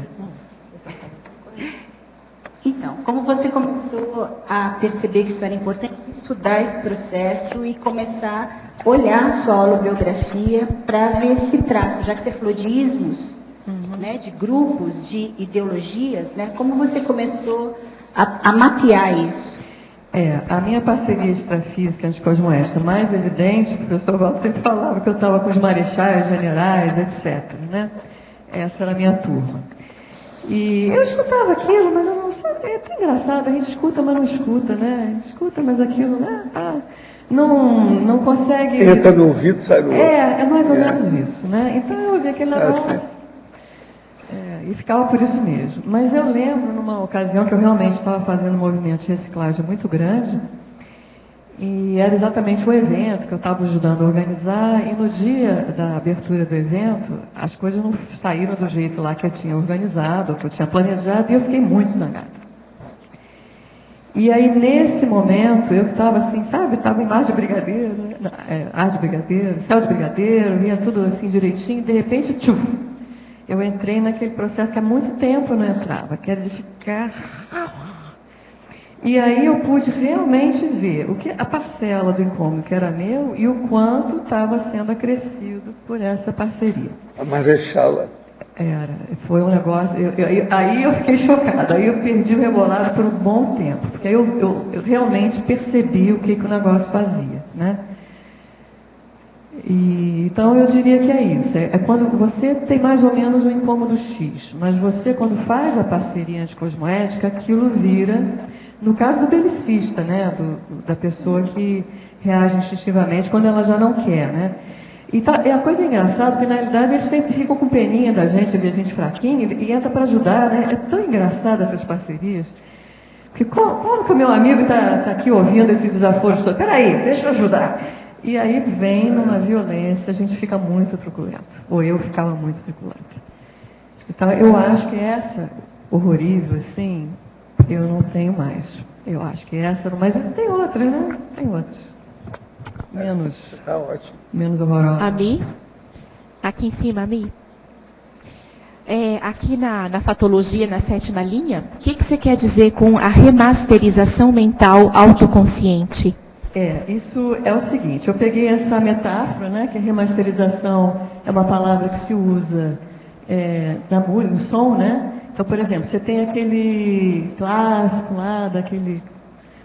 F: Então, como você começou a perceber que isso era importante, estudar esse processo e começar a olhar a sua holobiografia para ver esse traço, já que você falou de ismos, né, de grupos, de ideologias, né? Como você começou a mapear isso?
A: A minha parceria extrafísica anticosmoética mais evidente, o professor Walter sempre falava que eu estava com os marechais, generais, etc. Né? Essa era a minha turma. E eu escutava aquilo, mas eu não sabia. É tão engraçado, a gente escuta, mas não escuta, né? A gente escuta, mas aquilo, né? Não consegue.
B: Entra no ouvido, sai no outro.
A: É mais ou menos isso, né? Então eu ouvi aquele negócio. E ficava por isso mesmo. Mas eu lembro, numa ocasião, que eu realmente estava fazendo um movimento de reciclagem muito grande, e era exatamente o evento que eu estava ajudando a organizar, e no dia da abertura do evento, as coisas não saíram do jeito lá que eu tinha organizado, que eu tinha planejado, e eu fiquei muito zangada. E aí, nesse momento, eu estava assim, sabe, estava embaixo de brigadeiro, ar de brigadeiro, céu de brigadeiro, vinha tudo assim direitinho, e de repente, tchuf! Eu entrei naquele processo que há muito tempo eu não entrava, que era de ficar... E aí eu pude realmente ver a parcela do incômodo que era meu e o quanto estava sendo acrescido por essa parceria.
B: A Marechala.
A: Foi um negócio... Aí eu fiquei chocada, aí eu perdi o rebolado por um bom tempo, porque aí eu realmente percebi o que o negócio fazia, né? Então eu diria que é isso, é quando você tem mais ou menos um incômodo X, mas você quando faz a parceria anticosmoética, aquilo vira, no caso do belicista, né, da pessoa que reage instintivamente quando ela já não quer, né. E a coisa engraçada, porque na realidade eles sempre ficam com peninha da gente, vê a gente fraquinho, e entra para ajudar, né, é tão engraçado essas parcerias, porque quando que o meu amigo está aqui ouvindo esse desaforo, peraí, deixa eu ajudar. E aí vem numa violência, a gente fica muito truculento. Ou eu ficava muito truculenta. Então, eu acho que essa horrorível, assim, eu não tenho mais. Eu acho que essa, mas tem outras, né? Tem outras.
B: Tá ótimo.
A: Menos horrorosas.
G: Ami? Aqui em cima, Ami? Aqui na fatologia, na 7ª linha, o que você quer dizer com a remasterização mental autoconsciente?
A: Isso é o seguinte, eu peguei essa metáfora, né, que a remasterização é uma palavra que se usa no som, né? Então, por exemplo, você tem aquele clássico lá, daquele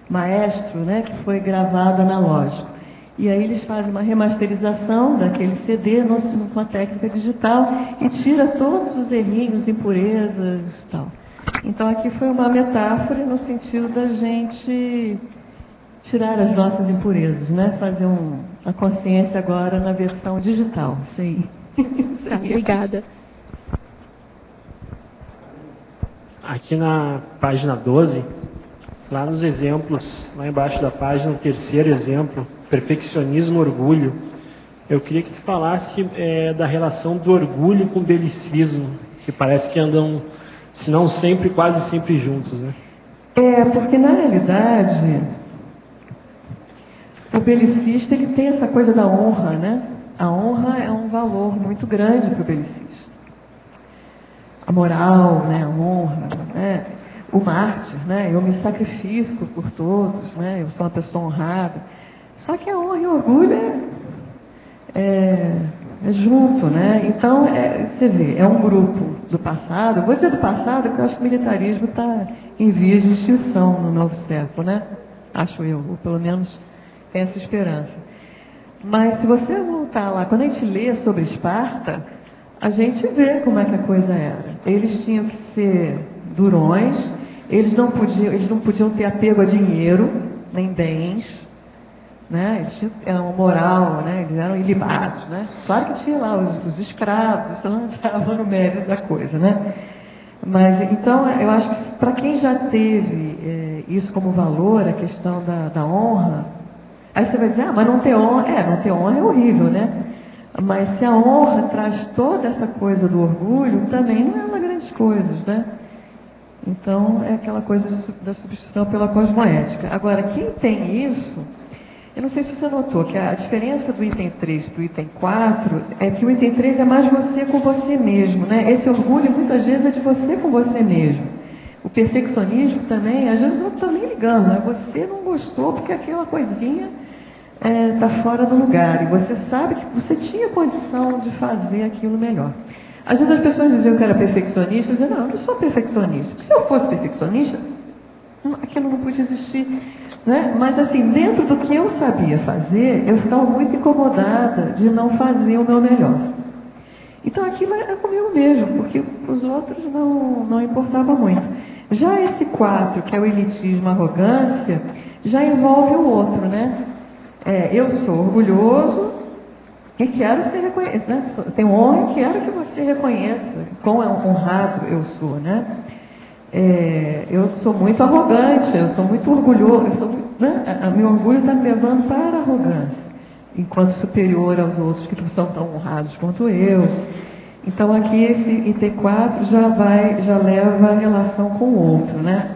A: maestro, né, que foi gravado analógico. E aí eles fazem uma remasterização daquele CD com a técnica digital e tira todos os errinhos, impurezas e tal. Então, aqui foi uma metáfora no sentido da gente... tirar as nossas impurezas, né? Fazer a consciência agora na versão digital. Sim.
G: Obrigada.
H: Aqui na página 12, lá nos exemplos, lá embaixo da página, o 3º exemplo, perfeccionismo, orgulho. Eu queria que tu falasse da relação do orgulho com o belicismo, que parece que andam, se não sempre, quase sempre juntos, né?
A: Porque na realidade... O belicista, ele tem essa coisa da honra, né? A honra é um valor muito grande para o belicista. A moral, né? A honra, né? O mártir, né? Eu me sacrifico por todos, né? Eu sou uma pessoa honrada. Só que a honra e o orgulho é junto, né? Então, você vê, é um grupo do passado. Eu vou dizer do passado, porque eu acho que o militarismo está em vias de extinção no novo século, né? Acho eu, ou pelo menos... tem essa esperança. Mas se você voltar lá, quando a gente lê sobre Esparta, a gente vê como é que a coisa era. Eles tinham que ser durões, eles não podiam ter apego a dinheiro, nem bens, né? Eles tinham uma moral, né? Eles eram ilibados, né? Claro que tinha lá os escravos, isso não estava no mérito da coisa, né? Mas, então, eu acho que para quem já teve isso como valor, a questão da honra, aí você vai dizer, mas não ter honra, não ter honra é horrível, né? Mas se a honra traz toda essa coisa do orgulho, também não é uma grande coisa, né? Então, é aquela coisa da substituição pela cosmoética. Agora, quem tem isso, eu não sei se você notou, que a diferença do item 3 para o item 4 é que o item 3 é mais você com você mesmo, né? Esse orgulho, muitas vezes, é de você com você mesmo. O perfeccionismo também, às vezes eu estou nem ligando, né? Você não gostou porque aquela coisinha está fora do lugar. E você sabe que você tinha condição de fazer aquilo melhor. Às vezes as pessoas diziam que eu era perfeccionista, eu dizia, não, eu não sou perfeccionista. Porque se eu fosse perfeccionista, aquilo não podia existir. Né? Mas assim, dentro do que eu sabia fazer, eu ficava muito incomodada de não fazer o meu melhor. Então aquilo era comigo mesmo, porque para os outros não importava muito. Já esse 4, que é o elitismo, a arrogância, já envolve o outro, né? Eu sou orgulhoso e quero ser reconhecido, né? Tenho honra e quero que você reconheça quão honrado eu sou, né? Eu sou muito arrogante, eu sou muito orgulhoso, né? Meu orgulho está me levando para a arrogância, enquanto superior aos outros que não são tão honrados quanto eu. Então aqui esse item 4 já leva a relação com o outro, né?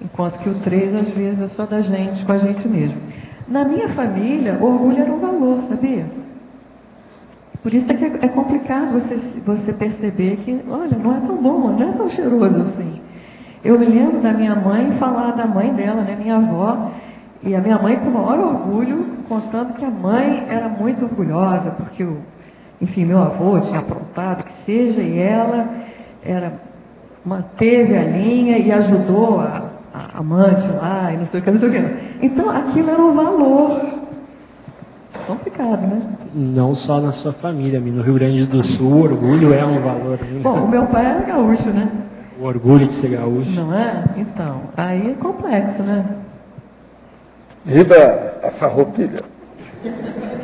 A: Enquanto que o 3 às vezes é só da gente, com a gente mesmo. Na minha família, orgulho era um valor, sabia? Por isso é que é complicado você perceber que, olha, não é tão bom, não é tão cheiroso assim. Eu me lembro da minha mãe falar da mãe dela, né, minha avó, e a minha mãe com o maior orgulho, contando que a mãe era muito orgulhosa, porque, enfim, meu avô tinha aprontado que seja, e ela manteve a linha e ajudou a amante lá, e não sei o que, não sei o que. Então, aquilo era um valor. Complicado, né?
H: Não só na sua família, no Rio Grande do Sul, o orgulho é um valor.
A: Bom, o meu pai era gaúcho, né?
H: O orgulho de ser gaúcho.
A: Não é? Então, aí é complexo, né?
B: Viva a farroupilha.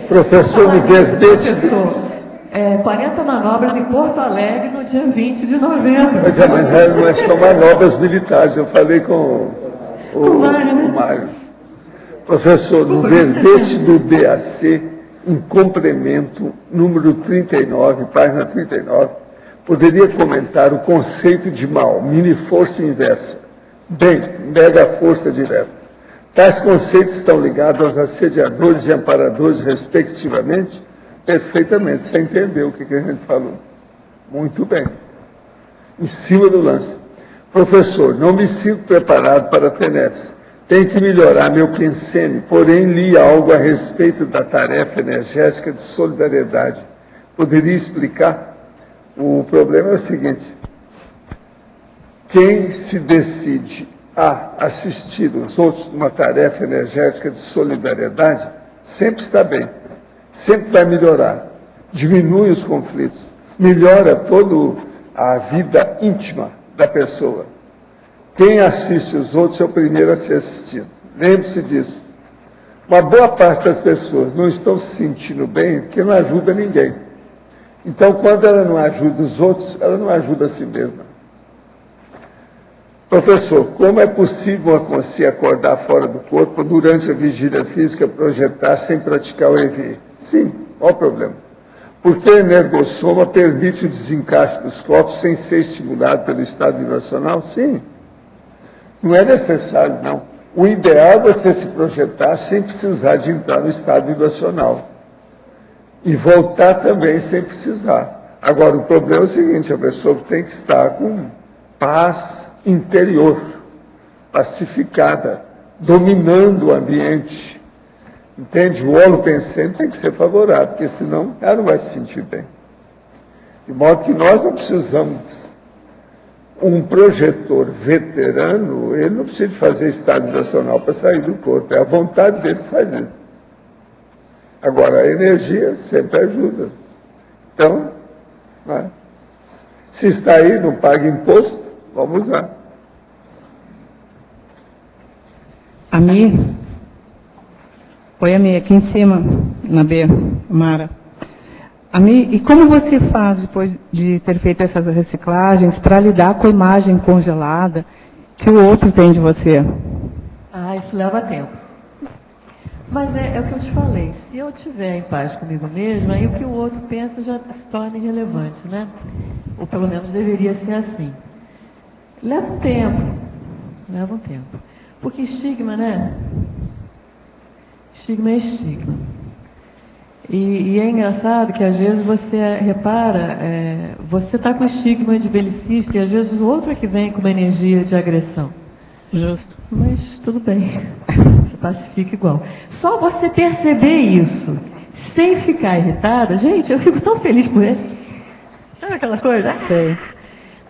B: Professor me desdete.
A: Professor, 40 manobras em Porto Alegre no dia 20 de novembro.
B: Mas não é só manobras militares, eu falei com o Mário. Professor, no verbete do BAC, em complemento, número 39, página 39, poderia comentar o conceito de mal, mini força inversa, bem, mega força direta. Tais conceitos estão ligados aos assediadores e amparadores, respectivamente? Perfeitamente, você entendeu o que a gente falou. Muito bem. Em cima do lance. Professor, não me sinto preparado para TENEPS. Tenho que melhorar meu pensene, porém li algo a respeito da tarefa energética de solidariedade. Poderia explicar? O problema é o seguinte: quem se decide a assistir os outros numa tarefa energética de solidariedade, sempre está bem, sempre vai melhorar, diminui os conflitos, melhora toda a vida íntima da pessoa. Quem assiste os outros é o primeiro a ser assistido. Lembre-se disso. Uma boa parte das pessoas não estão se sentindo bem porque não ajuda ninguém. Então, quando ela não ajuda os outros, ela não ajuda a si mesma. Professor, como é possível a consciência acordar fora do corpo durante a vigília física, projetar sem praticar o EVI? Sim, qual o problema? Porque a energossoma permite o desencaixe dos corpos sem ser estimulado pelo estado vibracional? Sim. Não é necessário, não. O ideal é você se projetar sem precisar de entrar no estado vibracional. E voltar também sem precisar. Agora, o problema é o seguinte: a pessoa tem que estar com paz interior, pacificada, dominando o ambiente. Entende? O holopensene tem que ser favorável, porque senão ela não vai se sentir bem. De modo que nós não precisamos. Um projetor veterano, ele não precisa fazer estado vibracional para sair do corpo. É a vontade dele que faz isso. Agora, a energia sempre ajuda. Então, né? Se está aí, não paga imposto, vamos usar.
I: Ami? Oi, Ami, aqui em cima, na B, Mara. Ami, e como você faz, depois de ter feito essas reciclagens, para lidar com a imagem congelada que o outro tem de você?
A: Isso leva tempo. Mas é o que eu te falei, se eu estiver em paz comigo mesma, aí o que o outro pensa já se torna irrelevante, né? Ou pelo menos deveria ser assim. Leva um tempo. Porque estigma, né? Estigma é estigma. E é engraçado que às vezes você repara, você está com estigma de belicista e às vezes o outro é que vem com uma energia de agressão.
I: Justo.
A: Mas tudo bem, você pacifica igual. Só você perceber isso, sem ficar irritada, gente, eu fico tão feliz por ele. Sabe aquela coisa?
I: Sei.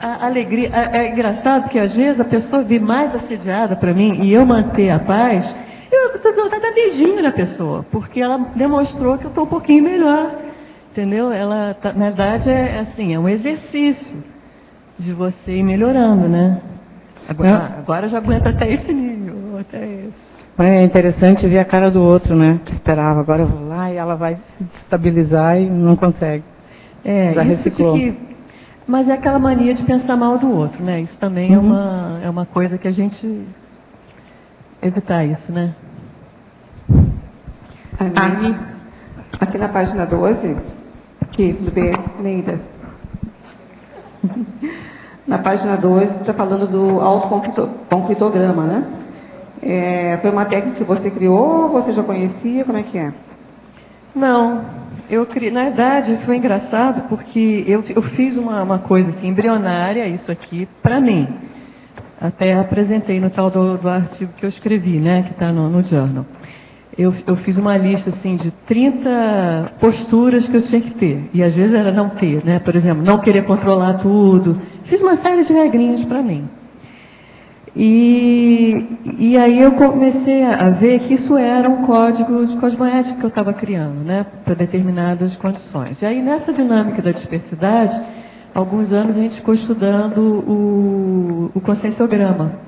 A: A alegria. É engraçado porque às vezes a pessoa vir mais assediada para mim e eu manter a paz, eu estou vontade de dar beijinho na pessoa, porque ela demonstrou que eu estou um pouquinho melhor. Entendeu? Ela, na verdade, é assim, é um exercício de você ir melhorando, né? Agora já aguenta até esse nível, até esse.
I: É interessante ver a cara do outro, né? Que esperava. Agora eu vou lá e ela vai se destabilizar e não consegue. Já reciclou.
A: Mas é aquela mania de pensar mal do outro, né? Isso também é uma coisa que a gente evitar isso, né?
J: Aqui na página 12, aqui, do B, Neida. Na página 12, está falando do autoconflitograma, né? Foi uma técnica que você criou, você já conhecia, como é que é?
A: Não, eu criei, na verdade foi engraçado porque eu fiz uma coisa assim, embrionária, isso aqui, para mim. Até apresentei no tal do artigo que eu escrevi, né, que está no journal. Eu fiz uma lista assim de 30 posturas que eu tinha que ter. E às vezes era não ter, né? Por exemplo, não querer controlar tudo. Fiz uma série de regrinhas para mim. E aí eu comecei a ver que isso era um código de cosmoética que eu estava criando, né? Para determinadas condições. E aí nessa dinâmica da dispersidade, alguns anos a gente ficou estudando o conscienciograma.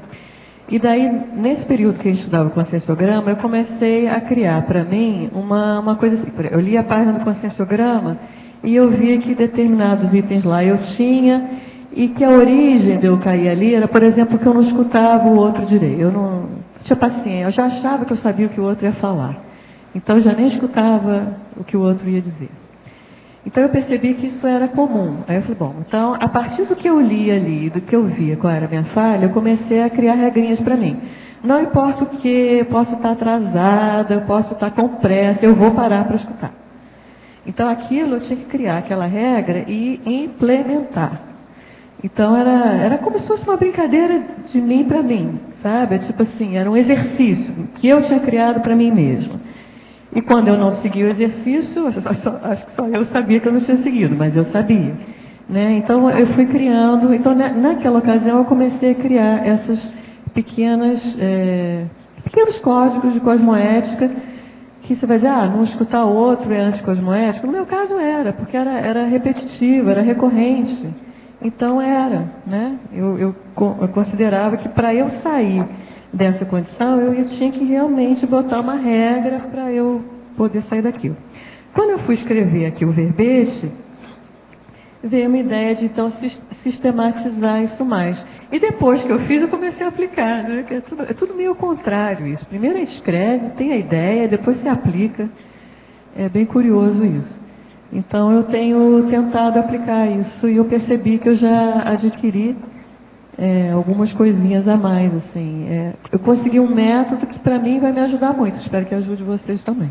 A: E daí, nesse período que a gente estudava o conscienciograma, eu comecei a criar para mim uma coisa assim. Eu li a página do conscienciograma e eu via que determinados itens lá eu tinha e que a origem de eu cair ali era, por exemplo, que eu não escutava o outro direito. Eu não tinha paciência, eu já achava que eu sabia o que o outro ia falar. Então eu já nem escutava o que o outro ia dizer. Então eu percebi que isso era comum. Aí eu falei, bom, então a partir do que eu li ali, do que eu via qual era a minha falha, eu comecei a criar regrinhas para mim. Não importa o que, eu posso estar atrasada, eu posso estar com pressa, eu vou parar para escutar. Então aquilo eu tinha que criar aquela regra e implementar. Então era como se fosse uma brincadeira de mim para mim, sabe? Tipo assim, era um exercício que eu tinha criado para mim mesma. E quando eu não segui o exercício, acho que só eu sabia que eu não tinha seguido, mas eu sabia. Né? Então eu fui criando, então naquela ocasião eu comecei a criar essas pequenos códigos de cosmoética, que você vai dizer, não escutar o outro é anticosmoético. No meu caso era, porque era repetitivo, era recorrente. Então era, né? Eu considerava que para eu sair dessa condição, eu tinha que realmente botar uma regra para eu poder sair daquilo. Quando eu fui escrever aqui o verbete, veio uma ideia de então sistematizar isso mais. E depois que eu fiz, eu comecei a aplicar. Né? É tudo meio contrário isso. Primeiro a gente escreve, tem a ideia, depois se aplica. É bem curioso isso. Então eu tenho tentado aplicar isso e eu percebi que eu já adquiri algumas coisinhas a mais, assim. Eu consegui um método que para mim vai me ajudar muito. Espero que ajude vocês também.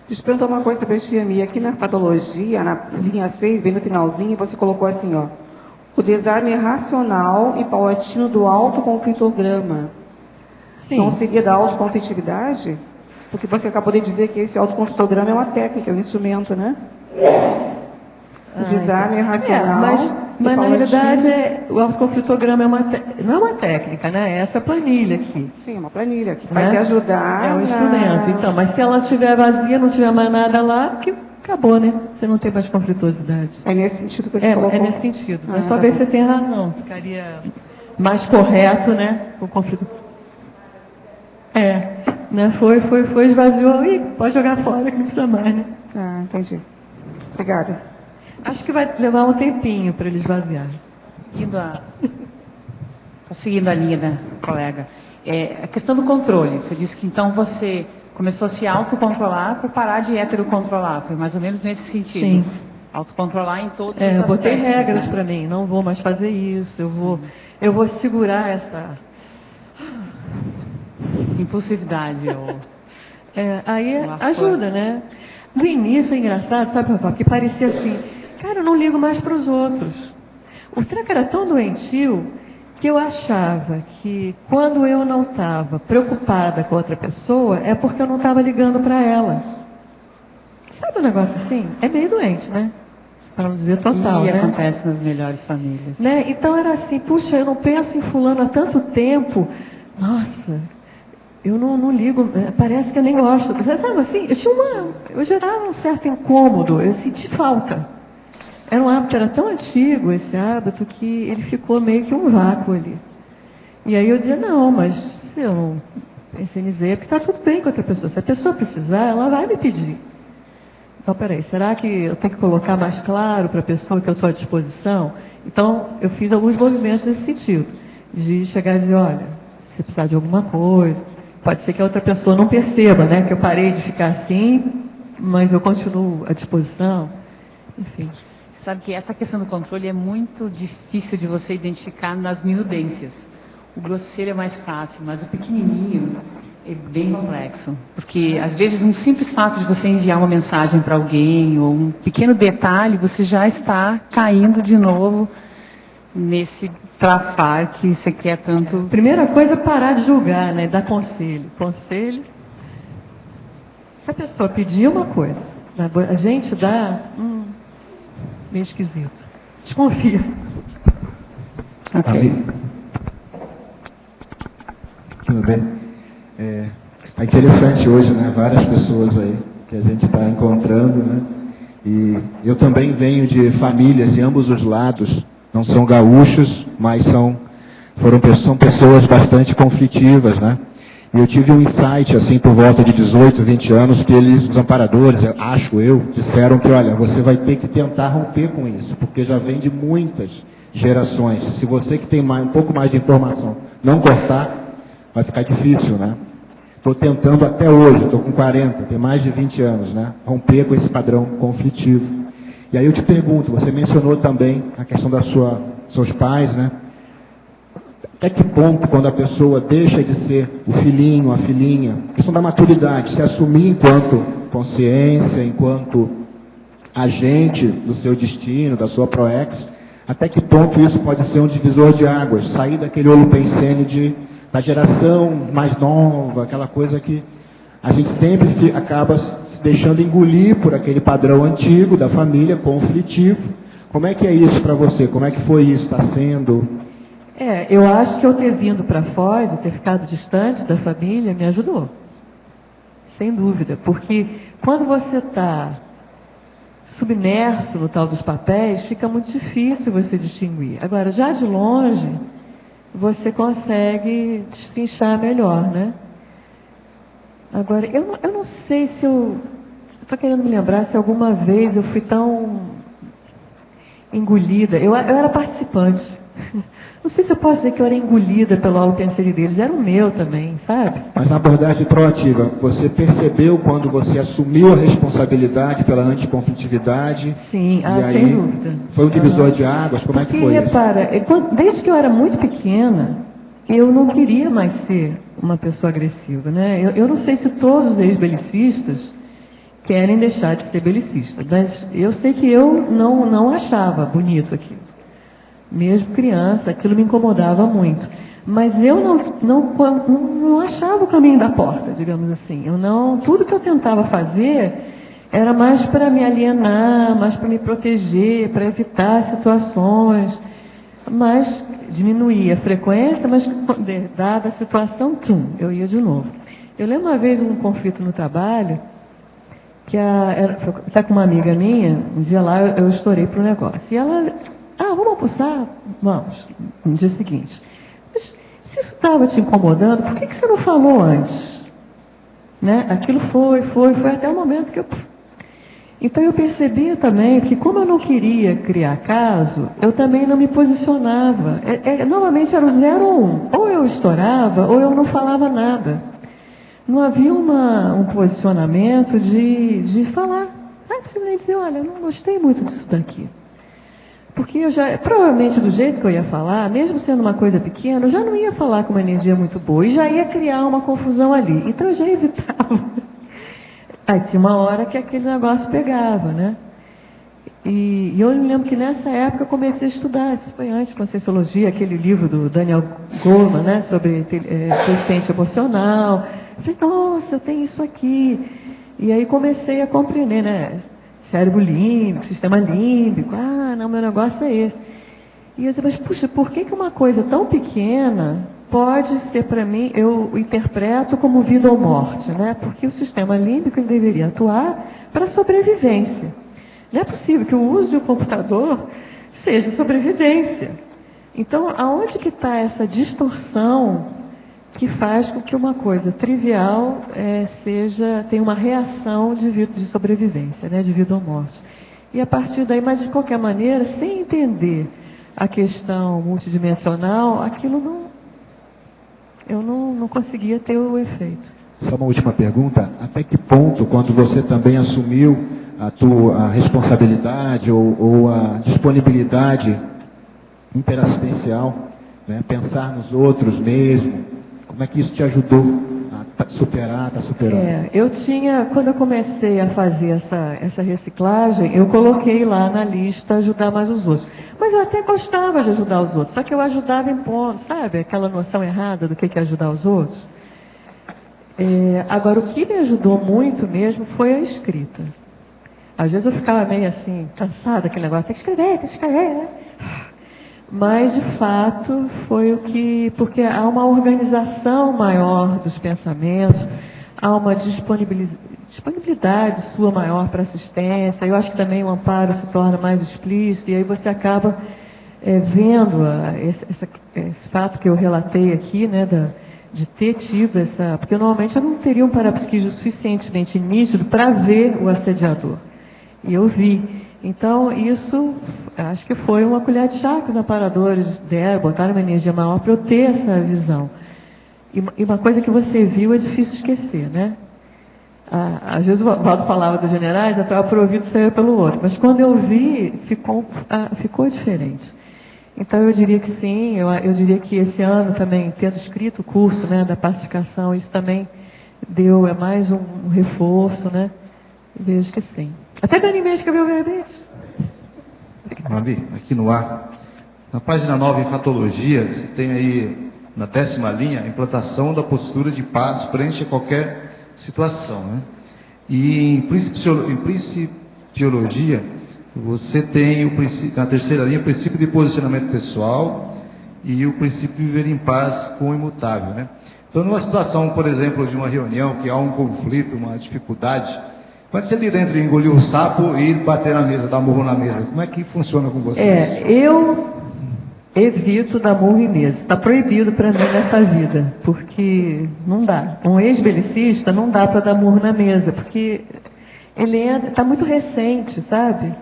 J: Deixa eu perguntar uma coisa para a tia Mia. Aqui na patologia, na linha 6, bem no finalzinho, você colocou assim, ó. O desarme racional e paulatino do autoconflitograma.
A: Sim.
J: Não seria da autoconflitividade? Porque você acabou de dizer que esse autoconflitograma é uma técnica, é um instrumento, né? O desarme racional.
A: Mas na verdade, o autoconflitograma não é uma técnica, né? É essa planilha aqui.
J: Sim, uma planilha que vai te ajudar.
A: É um instrumento. Então, mas se ela estiver vazia, não tiver mais nada lá, que acabou, né? Você não tem mais conflituosidade.
J: É nesse sentido que você colocou?
A: É nesse sentido. Mas talvez você tenha razão. Ficaria mais correto, né? O conflito. Né? Foi, esvaziou. Ih, pode jogar fora, que não precisa mais, né?
J: Entendi. Obrigada.
A: Acho que vai levar um tempinho para ele esvaziar.
K: Seguindo a linha da colega. A questão do controle. Você disse que então você começou a se autocontrolar para parar de heterocontrolar. Foi mais ou menos nesse sentido.
A: Sim.
K: Autocontrolar em todos os aspectos.
A: Eu botei regras para mim. Não vou mais fazer isso. Eu vou segurar essa
K: impulsividade.
A: Aí ajuda, né? No início é engraçado, sabe, Rafa, que parecia assim, cara, eu não ligo mais para os outros. O treco era tão doentio que eu achava que quando eu não estava preocupada com outra pessoa, é porque eu não estava ligando para ela. Sabe um negócio assim? É meio doente, né? para não dizer total,
K: E
A: né?
K: acontece nas melhores famílias.
A: Né? Então era assim, puxa, eu não penso em fulano há tanto tempo. Nossa, eu não ligo, parece que eu nem gosto. Sabe assim, eu gerava um certo incômodo, eu senti falta. Era um hábito, era tão antigo esse hábito que ele ficou meio que um vácuo ali. E aí eu dizia, não, mas se eu não pensionizei, é porque está tudo bem com outra pessoa. Se a pessoa precisar, ela vai me pedir. Então, peraí, será que eu tenho que colocar mais claro para a pessoa que eu estou à disposição? Então, eu fiz alguns movimentos nesse sentido, de chegar e dizer, olha, se precisar de alguma coisa, pode ser que a outra pessoa não perceba, né, que eu parei de ficar assim, mas eu continuo à disposição, enfim.
K: Você sabe que essa questão do controle é muito difícil de você identificar nas minudências. O grosseiro é mais fácil, mas o pequenininho é bem complexo. Porque, às vezes, um simples fato de você enviar uma mensagem para alguém, ou um pequeno detalhe, você já está caindo de novo nesse trafar que você quer tanto.
A: Primeira coisa é parar de julgar, né? Dar conselho. Conselho. Se a pessoa pedir uma coisa, a gente dá meio esquisito. Desconfia.
K: Ok.
L: Tudo bem? É interessante hoje, né? Várias pessoas aí que a gente está encontrando, né? E eu também venho de famílias de ambos os lados. Não são gaúchos, mas são pessoas bastante conflitivas, né? E eu tive um insight, assim, por volta de 18, 20 anos, que os amparadores, acho eu, disseram que, olha, você vai ter que tentar romper com isso, porque já vem de muitas gerações. Se você que tem um pouco mais de informação não cortar, vai ficar difícil, né? Estou tentando até hoje, estou com 40, tem mais de 20 anos, né? Romper com esse padrão conflitivo. E aí eu te pergunto, você mencionou também a questão seus pais, né? Até que ponto, quando a pessoa deixa de ser o filhinho, a filhinha, a questão da maturidade, se assumir enquanto consciência, enquanto agente do seu destino, da sua proex, até que ponto isso pode ser um divisor de águas, sair daquele holopensene da geração mais nova, aquela coisa que a gente sempre acaba se deixando engolir por aquele padrão antigo da família, conflitivo. Como é que é isso para você? Como é que foi isso? Está sendo...
A: Eu acho que eu ter vindo para Foz e ter ficado distante da família me ajudou. Sem dúvida. Porque quando você está submerso no tal dos papéis, fica muito difícil você distinguir. Agora, já de longe, você consegue destrinchar melhor, né? Agora, eu não sei se eu estou querendo me lembrar se alguma vez eu fui tão engolida. Eu era participante. Não sei se eu posso dizer que eu era engolida pelo alopensene deles, era o meu também, sabe?
L: Mas na abordagem proativa, você percebeu quando você assumiu a responsabilidade pela anticonflitividade?
A: Sim,
L: e
A: sem dúvida.
L: Foi um divisor de águas? Como é que foi isso?
A: Repara, desde que eu era muito pequena, eu não queria mais ser uma pessoa agressiva, né? Eu não sei se todos os ex-belicistas querem deixar de ser belicistas, mas eu sei que eu não achava bonito aquilo. Mesmo criança, aquilo me incomodava muito. Mas eu não achava o caminho da porta, digamos assim. Tudo que eu tentava fazer era mais para me alienar, mais para me proteger, para evitar situações, mas diminuía a frequência, mas dada a situação, eu ia de novo. Eu lembro uma vez um conflito no trabalho, que está com uma amiga minha, um dia lá eu estourei para o negócio. E ela... vamos almoçar? Vamos, no dia seguinte. Mas se isso estava te incomodando, por que você não falou antes? Né? Aquilo foi até o momento que eu... Então eu percebia também que como eu não queria criar caso, eu também não me posicionava. Normalmente era o 0 ou 1. Ou eu estourava, ou eu não falava nada. Não havia um posicionamento de falar. Simplesmente dizer, olha, eu não gostei muito disso daqui. Porque provavelmente do jeito que eu ia falar, mesmo sendo uma coisa pequena, eu já não ia falar com uma energia muito boa e já ia criar uma confusão ali. Então eu já evitava. Aí tinha uma hora que aquele negócio pegava, né? E eu me lembro que nessa época eu comecei a estudar, isso foi antes, Conscienciologia, aquele livro do Daniel Goleman, né? Sobre coeficiente emocional. Eu falei, nossa, eu tenho isso aqui. E aí comecei a compreender, né? cérebro límbico, sistema límbico. Ah, não, meu negócio é esse. E eu disse, mas puxa, por que uma coisa tão pequena pode ser para mim, eu interpreto como vida ou morte, né? Porque o sistema límbico deveria atuar para sobrevivência. Não é possível que o uso de um computador seja sobrevivência. Então, aonde que está essa distorção que faz com que uma coisa trivial tenha uma reação de sobrevivência, né? De vida ou morte? E a partir daí, mas de qualquer maneira, sem entender a questão multidimensional, aquilo eu não conseguia ter o efeito.
L: Só uma última pergunta. Até que ponto, quando você também assumiu a responsabilidade ou a disponibilidade interassistencial, né, pensar nos outros mesmo, como é que isso te ajudou a superar, está superando?
A: Quando eu comecei a fazer essa reciclagem, eu coloquei lá na lista ajudar mais os outros. Mas eu até gostava de ajudar os outros, só que eu ajudava em pontos, sabe? Aquela noção errada do que é ajudar os outros. Agora, o que me ajudou muito mesmo foi a escrita. Às vezes eu ficava meio assim, cansada, aquele negócio, tem que escrever, né? Mas, de fato, foi porque há uma organização maior dos pensamentos, há uma disponibilidade sua maior para assistência. Eu acho que também o amparo se torna mais explícito, e aí você acaba vendo esse fato que eu relatei aqui, né, de ter tido essa... Porque normalmente eu não teria um parapsiquismo suficientemente nítido para ver o assediador. E eu vi. Então, isso, acho que foi uma colher de chá que os amparadores deram, botaram uma energia maior para eu ter essa visão. E uma coisa que você viu é difícil esquecer, né? Às vezes o Valdo falava dos generais, por ouvido saiu pelo outro. Mas quando eu vi, ficou diferente. Então, eu diria que sim, eu diria que esse ano também, tendo escrito o curso, né, da pacificação, isso também deu mais um reforço, né? Vejo que sim. Até Dani escreveu o verbete.
M: Mabi, aqui no ar. Na página 9, em Fatologia, você tem aí, na 10ª linha, a implantação da postura de paz frente a qualquer situação, né? E em Principiologia, você tem, na 3ª linha, o princípio de posicionamento pessoal e o princípio de viver em paz com o imutável, né? Então, numa situação, por exemplo, de uma reunião, que há um conflito, uma dificuldade, quando você lida entre engolir o sapo e bater na mesa, dar murro na mesa, como é que funciona com você?
A: Eu evito dar murro em mesa. Está proibido para mim nessa vida, porque não dá. Um ex-belicista não dá para dar murro na mesa, porque ele está muito recente, sabe?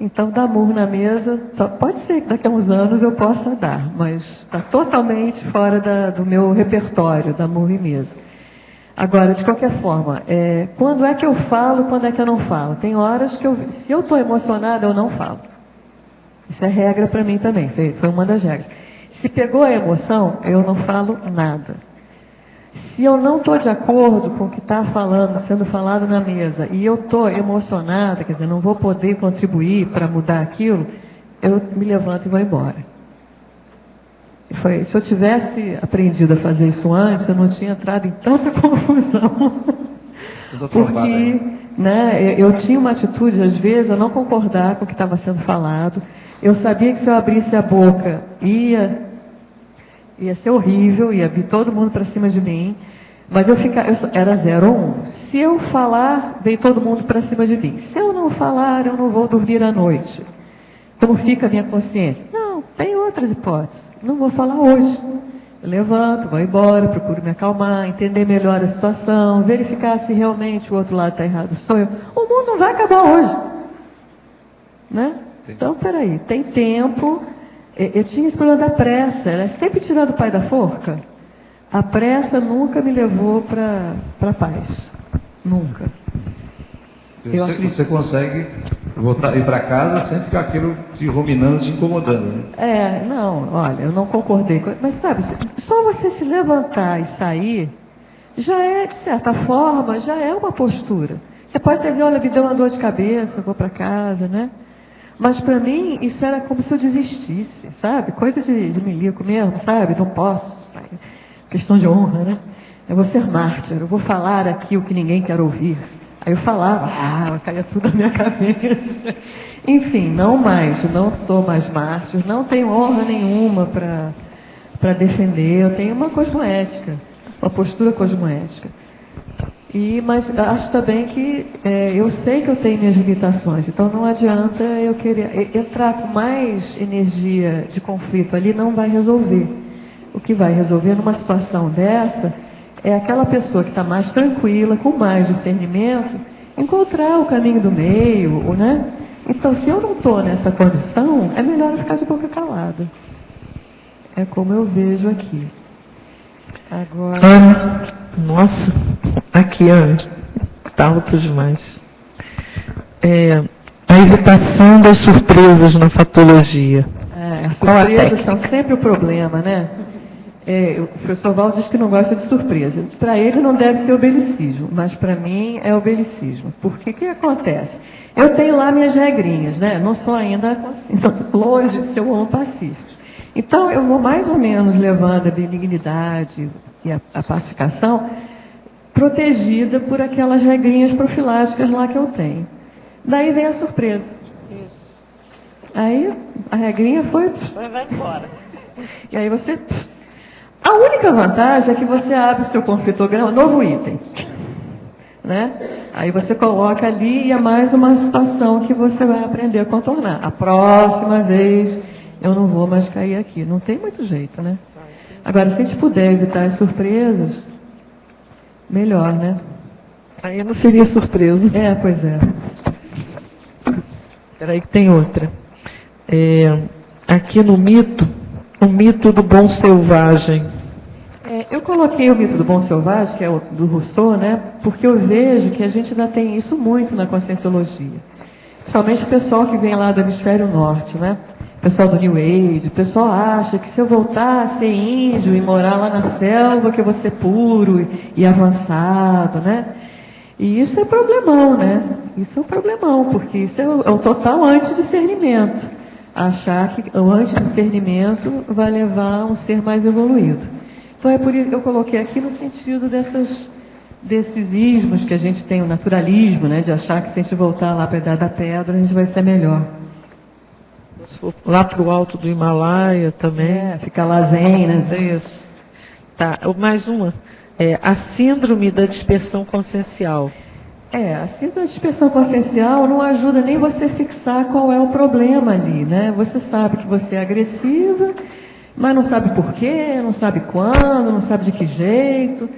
A: Então, dar murro na mesa, pode ser que daqui a uns anos eu possa dar, mas está totalmente fora do meu repertório, dar murro em mesa. Agora, de qualquer forma, quando é que eu falo, quando é que eu não falo? Tem horas que se eu estou emocionada, eu não falo. Isso é regra para mim também, foi uma das regras. Se pegou a emoção, eu não falo nada. Se eu não estou de acordo com o que está sendo falado na mesa, e eu estou emocionada, quer dizer, não vou poder contribuir para mudar aquilo, eu me levanto e vou embora. Se eu tivesse aprendido a fazer isso antes, eu não tinha entrado em tanta confusão. Porque, né, eu tinha uma atitude, às vezes, eu não concordar com o que estava sendo falado. Eu sabia que se eu abrisse a boca, ia ser horrível, ia vir todo mundo para cima de mim. Mas era 0 ou 1. Se eu falar, vem todo mundo para cima de mim. Se eu não falar, eu não vou dormir à noite. Como fica a minha consciência? Não, tem outras hipóteses. Não vou falar hoje. Eu levanto, vou embora, procuro me acalmar, entender melhor a situação, verificar se realmente o outro lado está errado. Sou eu. O mundo não vai acabar hoje. Né? Então, peraí, tem tempo. Eu tinha esse problema da pressa. Era sempre tirando o pai da forca. A pressa nunca me levou para a paz. Nunca.
M: Você consegue voltar, ir para casa sem ficar aquilo te ruminando, te incomodando, né?
A: Não, olha, eu não concordei com... Mas sabe, só você se levantar e sair, já é, de certa forma, já é uma postura. Você pode dizer, olha, me deu uma dor de cabeça, vou para casa, né? Mas para mim, isso era como se eu desistisse, sabe? Coisa de milico mesmo, sabe? Não posso sair. Questão de honra, né? Eu vou ser mártir, eu vou falar aqui o que ninguém quer ouvir. Aí eu falava, caía tudo na minha cabeça. Enfim, não sou mais mártir, não tenho honra nenhuma para defender, eu tenho uma cosmoética, uma postura cosmoética. Mas acho também que eu sei que eu tenho minhas limitações, então não adianta eu querer entrar com mais energia de conflito ali, não vai resolver. O que vai resolver numa situação dessa é aquela pessoa que está mais tranquila, com mais discernimento, encontrar o caminho do meio, né? Então, se eu não estou nessa condição, é melhor eu ficar de boca calada. É como eu vejo aqui. Agora...
N: Nossa, aqui, está alto demais. A evitação das surpresas na fatologia.
A: As surpresas são sempre o problema, né? O professor Val diz que não gosta de surpresa. Para ele não deve ser o belicismo, mas para mim é o belicismo. Porque o que acontece? Eu tenho lá minhas regrinhas, né? Não sou ainda longe de ser o homo pacífico. Então eu vou mais ou menos levando a benignidade e a pacificação protegida por aquelas regrinhas profiláticas lá que eu tenho. Daí vem a surpresa. Isso. Aí a regrinha vai embora. E aí você... A única vantagem é que você abre o seu conflitograma, novo item. Né? Aí você coloca ali e é mais uma situação que você vai aprender a contornar. A próxima vez eu não vou mais cair aqui. Não tem muito jeito, né? Agora, se a gente puder evitar as surpresas, melhor, né?
N: Aí não seria surpresa.
A: Pois é.
N: Espera aí que tem outra. Aqui no mito, o mito do bom selvagem.
A: Eu coloquei o mito do bom selvagem, que é o do Rousseau, né? Porque eu vejo que a gente ainda tem isso muito na conscienciologia. Principalmente o pessoal que vem lá do hemisfério norte, né? O pessoal do New Age, o pessoal acha que se eu voltar a ser índio e morar lá na selva, que eu vou ser puro e avançado, né? E isso é problemão, né? Isso é um problemão, porque isso é o total antidiscernimento. Achar que o antidiscernimento vai levar a um ser mais evoluído. Então é por isso que eu coloquei aqui no sentido desses ismos que a gente tem, o naturalismo, né? De achar que se a gente voltar lá para a Idade da Pedra, a gente vai ser melhor.
N: Lá para o alto do Himalaia também.
A: Ficar lá zen, né?
N: Isso. Tá, mais uma. A síndrome da dispersão consciencial.
A: A síndrome da dispersão consciencial não ajuda nem você fixar qual é o problema ali, né? Você sabe que você é agressiva, mas não sabe por quê, não sabe quando, não sabe de que jeito.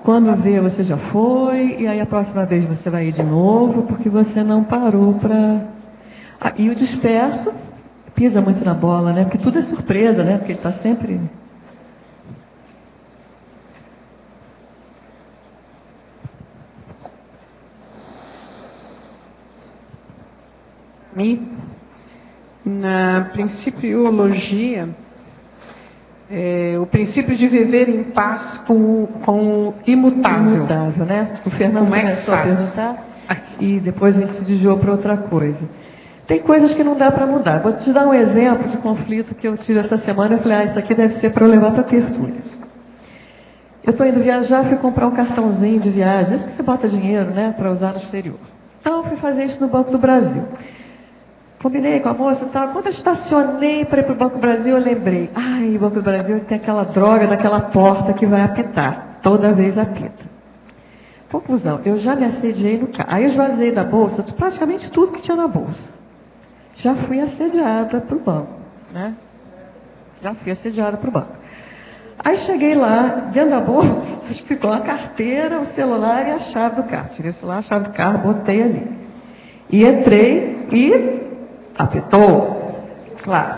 A: Quando vê, você já foi, e aí a próxima vez você vai ir de novo, porque você não parou para... E o disperso pisa muito na bola, né? Porque tudo é surpresa, né? Porque ele está sempre...
O: Na principiologia, o princípio de viver em paz com o imutável.
A: Imutável, né? O Fernando começou a perguntar e depois a gente se desviou para outra coisa. Tem coisas que não dá para mudar. Vou te dar um exemplo de conflito que eu tive essa semana. Eu falei, isso aqui deve ser para eu levar para tertúlia. Eu estou indo viajar, fui comprar um cartãozinho de viagem. Esse que você bota dinheiro, né, para usar no exterior. Então, eu fui fazer isso no Banco do Brasil. Combinei com a moça e tal. Quando eu estacionei para ir para o Banco do Brasil, eu lembrei. O Banco do Brasil tem aquela droga daquela porta que vai apitar. Toda vez apita. Conclusão, eu já me assediei no carro. Aí eu esvaziei da bolsa praticamente tudo que tinha na bolsa. Já fui assediada para o banco, né? Já fui assediada para o banco. Aí cheguei lá, dentro da bolsa, acho que ficou a carteira, o celular e a chave do carro. Tirei o celular, a chave do carro, botei ali. E entrei e apitou, claro.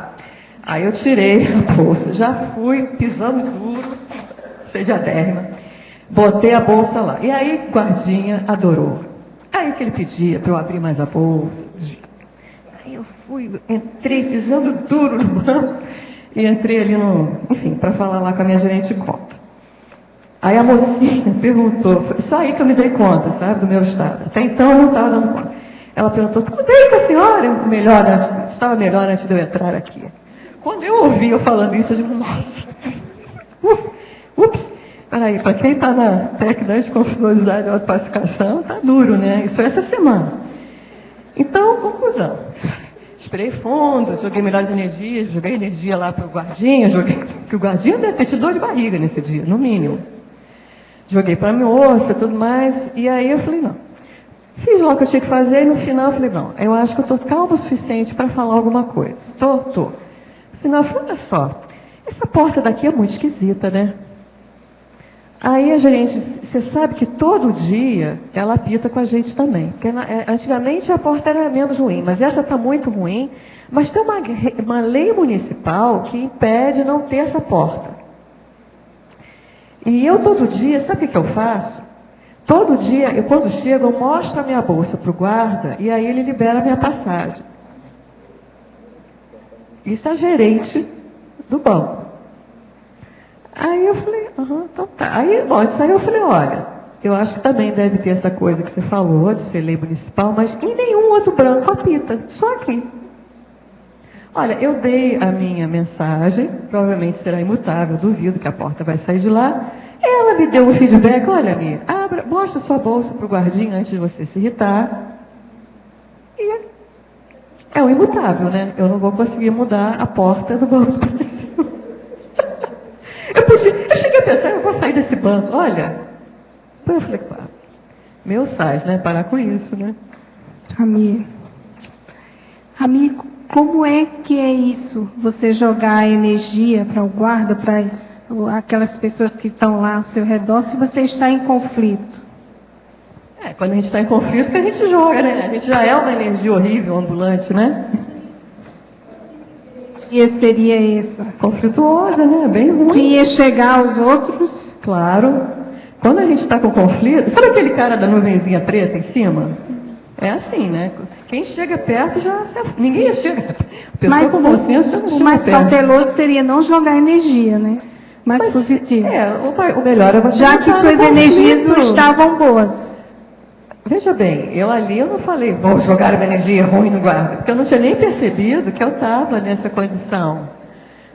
A: Aí eu tirei a bolsa, já fui pisando duro, sediadérrima, botei a bolsa lá. E aí o guardinha adorou. Aí que ele pedia para eu abrir mais a bolsa. Aí eu entrei pisando duro no banco e entrei ali para falar lá com a minha gerente de conta. Aí a mocinha perguntou, foi só aí que eu me dei conta, sabe, do meu estado. Até então eu não estava dando conta. Ela perguntou, tudo bem com a senhora? Estava melhor antes de eu entrar aqui. Quando eu ouvi eu falando isso, eu digo, nossa, ups. Peraí, para quem está na técnica de conflituosidade e autopacificação, está duro, né? Isso foi essa semana. Então, conclusão. Esperei fundo, joguei melhores energias, joguei energia lá para o guardinha, porque o guardinha deve ter tido dor de barriga nesse dia, no mínimo. Joguei para a minha tudo mais, e aí eu falei, não. Fiz lá o que eu tinha que fazer, e no final eu falei, não, eu acho que eu estou calma o suficiente para falar alguma coisa. Tô. No final eu falei, olha só, essa porta daqui é muito esquisita, né? Aí a gerente, você sabe que todo dia ela apita com a gente também. Porque antigamente a porta era menos ruim, mas essa está muito ruim. Mas tem uma lei municipal que impede não ter essa porta. E eu todo dia, sabe o que eu faço? Todo dia, eu quando chego, eu mostro a minha bolsa para o guarda e aí ele libera a minha passagem. Isso é a gerente do banco. Aí eu falei, então tá. Aí, bom, isso aí eu falei, olha, eu acho que também deve ter essa coisa que você falou, de ser lei municipal, mas em nenhum outro banco apita, só aqui. Olha, eu dei a minha mensagem, provavelmente será imutável, duvido que a porta vai sair de lá. Ela me deu um feedback, olha, Mia, mostra sua bolsa para o guardinha antes de você se irritar. E é o imutável, né? Eu não vou conseguir mudar a porta do Banco do Brasil. Eu cheguei a pensar, eu vou sair desse banco, olha. Então eu falei, claro, meu sais, né? Parar com isso, né?
P: Amigo, como é que é isso? Você jogar energia para o guarda, para aquelas pessoas que estão lá ao seu redor, se você está em conflito?
A: Quando a gente está em conflito, que a gente joga, né? A gente já é uma energia horrível, ambulante, né?
P: E seria essa?
A: Conflituosa, né? Bem ruim.
P: Que ia chegar aos outros?
A: Claro. Quando a gente está com conflito... Sabe aquele cara da nuvenzinha preta em cima? É assim, né? Quem chega perto já... Ninguém chega. A pessoa com bom senso já não chega perto.
P: O mais cauteloso seria não jogar energia, né? Mais positivo.
A: O melhor é você...
P: Já que suas energias não estavam boas.
A: Veja bem, eu não falei, vou jogar uma energia ruim no guarda, porque eu não tinha nem percebido que eu estava nessa condição.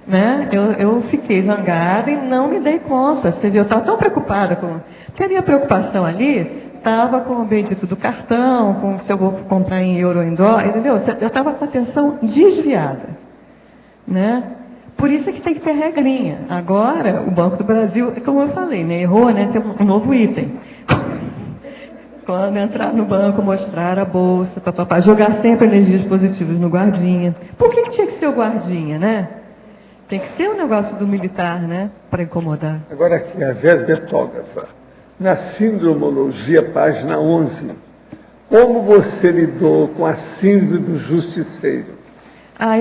A: Né? Eu fiquei zangada e não me dei conta. Você viu, eu estava tão preocupada com... Porque a minha preocupação ali estava com o bendito do cartão, com se eu vou comprar em euro ou em dólar, entendeu? Eu estava com a atenção desviada. Né? Por isso é que tem que ter regrinha. Agora, o Banco do Brasil, como eu falei, né? Errou, né? Tem um novo item. Quando entrar no banco, mostrar a bolsa, jogar sempre energias positivas no guardinha. Por que tinha que ser o guardinha, né? Tem que ser um negócio do militar, né? Para incomodar.
B: Agora aqui, a verbetógrafa. Na Síndromologia, página 11. Como você lidou com a síndrome do justiceiro?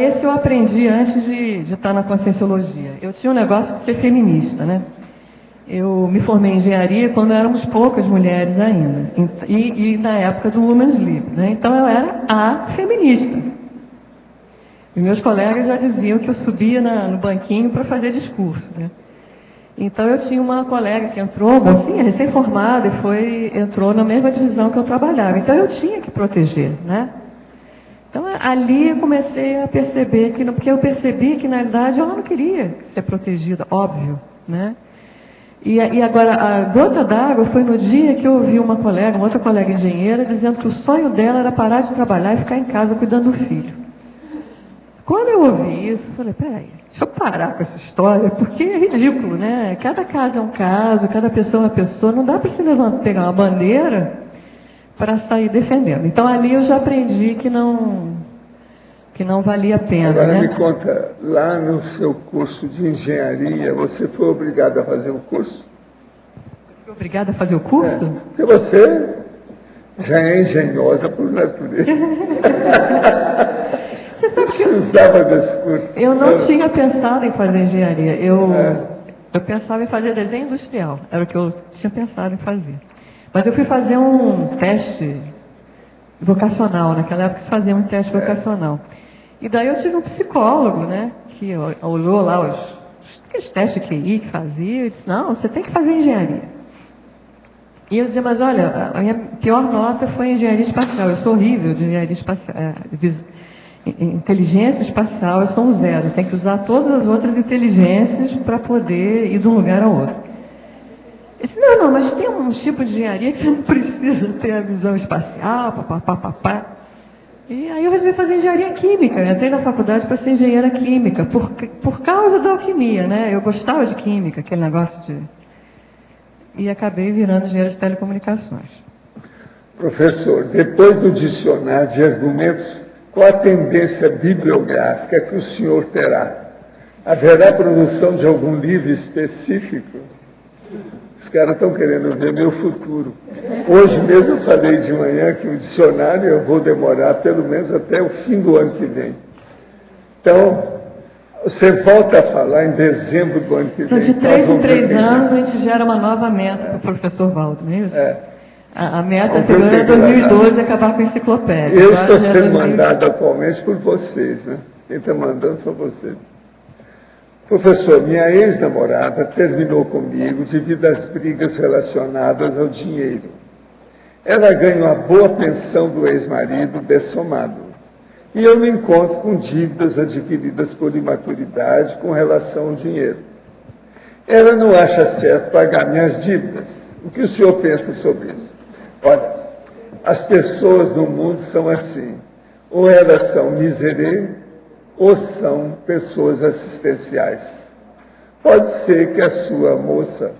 A: Esse eu aprendi antes de estar na Conscienciologia. Eu tinha um negócio de ser feminista, né? Eu me formei em engenharia quando éramos poucas mulheres ainda, e na época do Women's Lib, né? Então eu era a feminista. E meus colegas já diziam que eu subia no banquinho para fazer discurso, né? Então eu tinha uma colega que entrou, mocinha, recém-formada, e entrou na mesma divisão que eu trabalhava. Então eu tinha que proteger, né? Então ali eu comecei a perceber porque eu percebi que na verdade ela não queria ser protegida, óbvio, né? E agora, a gota d'água foi no dia que eu ouvi uma outra colega engenheira, dizendo que o sonho dela era parar de trabalhar e ficar em casa cuidando do filho. Quando eu ouvi isso, eu falei, peraí, deixa eu parar com essa história, porque é ridículo, né? Cada caso é um caso, cada pessoa é uma pessoa, não dá para se pegar uma bandeira para sair defendendo. Então ali eu já aprendi que não valia a pena.
B: Agora
A: né?
B: me conta, lá no seu curso de engenharia, você foi obrigado a fazer o curso?
A: Fui obrigada a fazer o curso?
B: Porque você já é engenhosa por natureza.
A: Você sabe que
B: precisava desse curso.
A: Eu não tinha pensado em fazer engenharia. Eu pensava em fazer desenho industrial. Era o que eu tinha pensado em fazer. Mas eu fui fazer um teste vocacional. Naquela época se fazia um teste vocacional. E daí eu tive um psicólogo, né, que olhou lá aqueles testes de QI que fazia, e disse, não, você tem que fazer engenharia. E eu dizia, mas olha, a minha pior nota foi engenharia espacial, eu sou horrível de engenharia espacial, inteligência espacial, eu sou um zero, tem que usar todas as outras inteligências para poder ir de um lugar ao outro. Eu disse, não, mas tem um tipo de engenharia que você não precisa ter a visão espacial, papapá. E aí eu resolvi fazer engenharia química. Eu entrei na faculdade para ser engenheira química, por causa da alquimia, né? Eu gostava de química, aquele negócio de... E acabei virando engenheira de telecomunicações.
B: Professor, depois do dicionário de argumentos, qual a tendência bibliográfica que o senhor terá? Haverá produção de algum livro específico? Os caras estão querendo ver meu futuro. Hoje mesmo eu falei de manhã que o dicionário eu vou demorar pelo menos até o fim do ano que vem. Então, você volta a falar em dezembro do ano que vem.
A: Então, de 3 em 3 anos, a gente gera uma nova meta para o professor Valdo, não é isso? A meta anterior é 2012 acabar com a enciclopédia.
B: Eu estou sendo mandado atualmente por vocês, né? Quem está mandando são vocês. Professor, minha ex-namorada terminou comigo devido às brigas relacionadas ao dinheiro. Ela ganha uma boa pensão do ex-marido dessomado. E eu me encontro com dívidas adquiridas por imaturidade com relação ao dinheiro. Ela não acha certo pagar minhas dívidas. O que o senhor pensa sobre isso? Olha, as pessoas no mundo são assim. Ou elas são miserê, ou são pessoas assistenciais. Pode ser que a sua moça,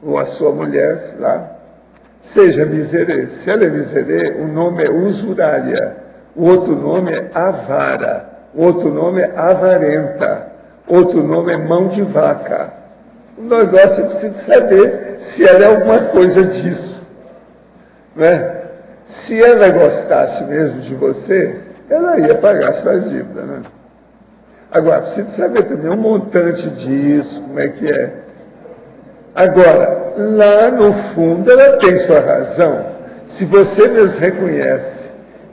B: ou a sua mulher lá, seja miserê. Se ela é miserê, o nome é usurária. O outro nome é avara. O outro nome é avarenta. Outro nome é mão de vaca. O negócio é preciso saber se ela é alguma coisa disso. Né? Se ela gostasse mesmo de você, ela ia pagar suas dívidas. Né? Agora, preciso saber também um montante disso, como é que é. Agora, lá no fundo, ela tem sua razão. Se você mesmo reconhece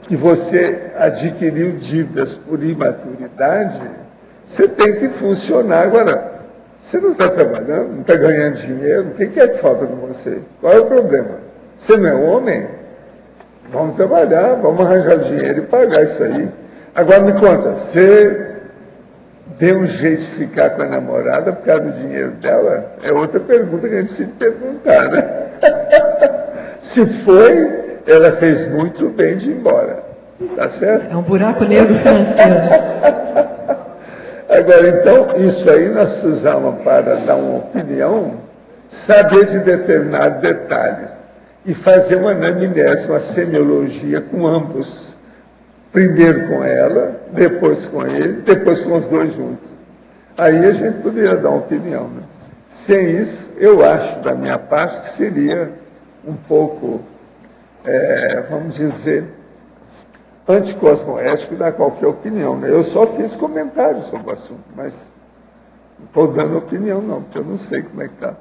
B: que você adquiriu dívidas por imaturidade, você tem que funcionar. Agora, você não está trabalhando, não está ganhando dinheiro, o que é que falta com você? Qual é o problema? Você não é homem? Vamos trabalhar, vamos arranjar dinheiro e pagar isso aí. Agora me conta, você deu um jeito de ficar com a namorada por causa do dinheiro dela? É outra pergunta que a gente precisa perguntar, né? Se foi, ela fez muito bem de ir embora. Tá certo?
A: É um buraco negro financeiro.
B: Agora, então, isso aí nós precisamos, para dar uma opinião, saber de determinados detalhes e fazer uma anamnese, uma semiologia com ambos. Primeiro com ela, depois com ele, depois com os dois juntos. Aí a gente poderia dar uma opinião. Né? Sem isso, eu acho, da minha parte, que seria um pouco, vamos dizer, anticosmoético dar qualquer opinião. Né? Eu só fiz comentários sobre o assunto, mas não estou dando opinião não, porque eu não sei como é que está.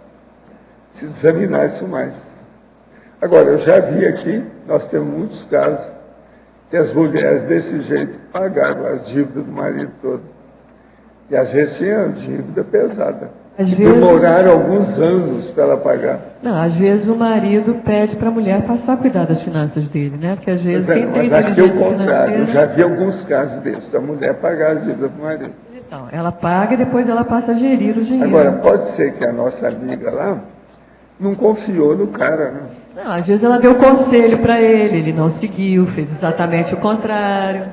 B: Preciso examinar isso mais. Agora, eu já vi aqui, nós temos muitos casos, que as mulheres desse jeito pagaram as dívidas do marido todo. E às vezes tinha dívida pesada. Demoraram alguns anos para ela pagar.
A: Não, às vezes o marido pede para a mulher passar a cuidar das finanças dele, né? Porque às vezes quem tem
B: mas aqui é o contrário.
A: financeira...
B: Eu já vi alguns casos desses, da mulher pagar as dívidas do marido.
A: Então, ela paga e depois ela passa a gerir o dinheiro.
B: Agora, pode ser que a nossa amiga lá não confiou no cara, né?
A: Não, às vezes ela deu conselho para ele não seguiu, fez exatamente o contrário.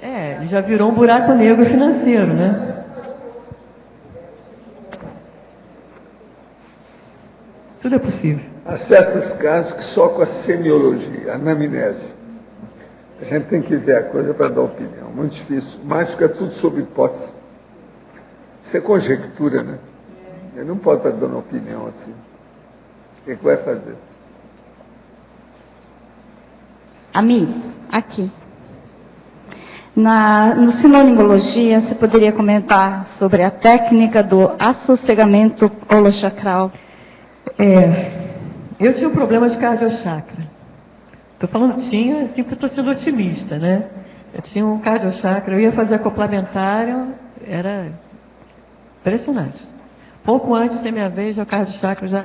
A: Ele já virou um buraco negro financeiro, né? Tudo é possível.
B: Há certos casos que só com a semiologia, a anamnese, a gente tem que ver a coisa para dar opinião. Muito difícil. Mas fica tudo sob hipótese. Isso é conjectura, né? Ele não pode estar dando opinião assim. O que vai fazer?
F: Ami, aqui. No sinonimologia, você poderia comentar sobre a técnica do assossegamento holochacral?
A: Eu tinha um problema de cardiochakra. Estou falando tinha, assim, porque estou sendo otimista, né? Eu tinha um cardiochakra, eu ia fazer acoplamentário, era impressionante. Pouco antes da minha vez, o cardiochakra já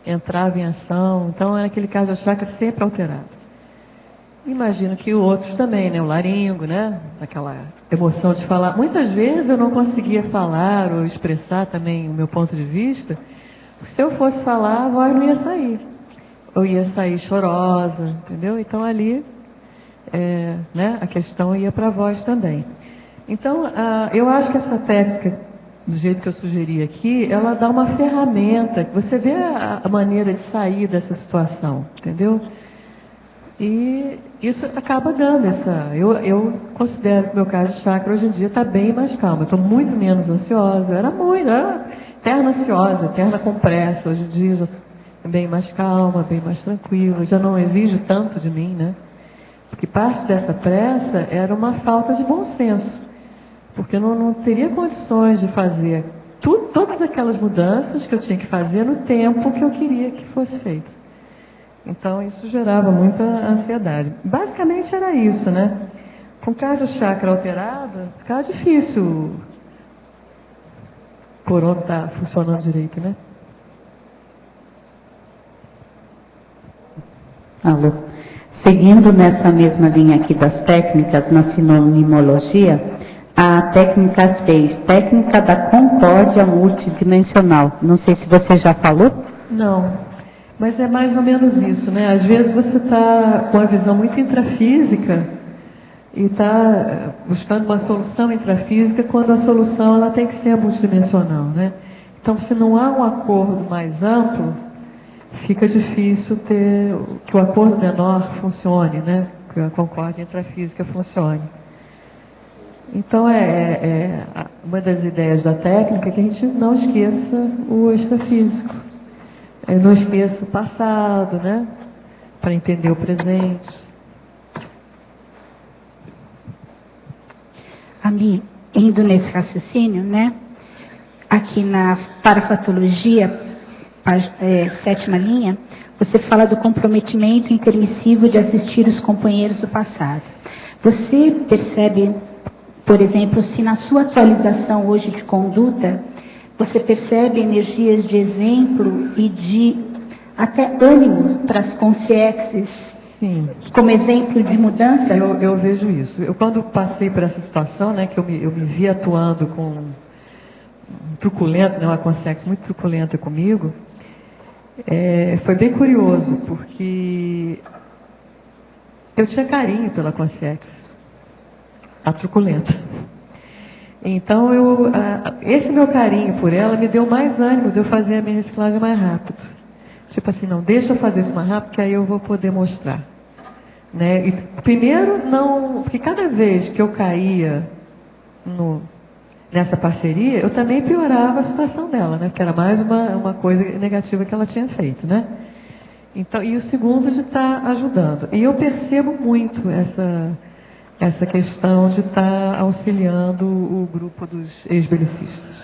A: entrava em ação, então era aquele cardiochakra sempre alterado. Imagino que outros também, né? O laringo, né? Aquela emoção de falar. Muitas vezes eu não conseguia falar ou expressar também o meu ponto de vista, Se eu fosse falar, a voz não ia sair. Eu ia sair chorosa, entendeu? Então ali, né, a questão ia para a voz também. Então, eu acho que essa técnica, do jeito que eu sugeri aqui, ela dá uma ferramenta, que você vê a maneira de sair dessa situação, entendeu? E isso acaba dando essa... Eu considero que o meu caso de chakra hoje em dia está bem mais calmo. Eu estou muito menos ansiosa. Eu era eterna ansiosa, eterna com pressa. Hoje em dia eu já estou bem mais calma, bem mais tranquila. Já não exijo tanto de mim, né? Porque parte dessa pressa era uma falta de bom senso. Porque eu não teria condições de fazer todas aquelas mudanças que eu tinha que fazer no tempo que eu queria que fosse feito. Então, isso gerava muita ansiedade. Basicamente era isso, né? Com cardio chakra alterado, ficava difícil o corona estar funcionando direito, né?
F: Alô. Seguindo nessa mesma linha aqui das técnicas na sinonimologia, a técnica 6, técnica da concórdia multidimensional. Não sei se você já falou.
A: Não. Mas é mais ou menos isso, né? Às vezes você está com a visão muito intrafísica e está buscando uma solução intrafísica quando a solução ela tem que ser multidimensional, né? Então, se não há um acordo mais amplo, fica difícil que o acordo menor funcione, né? Que a concórdia intrafísica funcione. Então, uma das ideias da técnica é que a gente não esqueça o extrafísico. Não esqueça o passado, né? Para entender o presente.
F: Ami, indo nesse raciocínio, né? Aqui na parafatologia, sétima linha, você fala do comprometimento intermissivo de assistir os companheiros do passado. Você percebe, por exemplo, se na sua atualização hoje de conduta, você percebe energias de exemplo e de até ânimo para as consciências?
A: Sim.
F: Como exemplo de mudança?
A: Eu vejo isso. Eu, quando passei por essa situação, né, que eu me vi atuando com um truculento, né, uma consciência muito truculenta comigo, foi bem curioso, porque eu tinha carinho pela consciência, a truculenta. Então, esse meu carinho por ela me deu mais ânimo de eu fazer a minha reciclagem mais rápido. Tipo assim, não, deixa eu fazer isso mais rápido, que aí eu vou poder mostrar. Né? E, primeiro, porque cada vez que eu caía nessa parceria, eu também piorava a situação dela, né? Porque era mais uma coisa negativa que ela tinha feito, né? Então, e o segundo, de estar ajudando. E eu percebo muito essa questão de estar auxiliando o grupo dos ex-belicistas.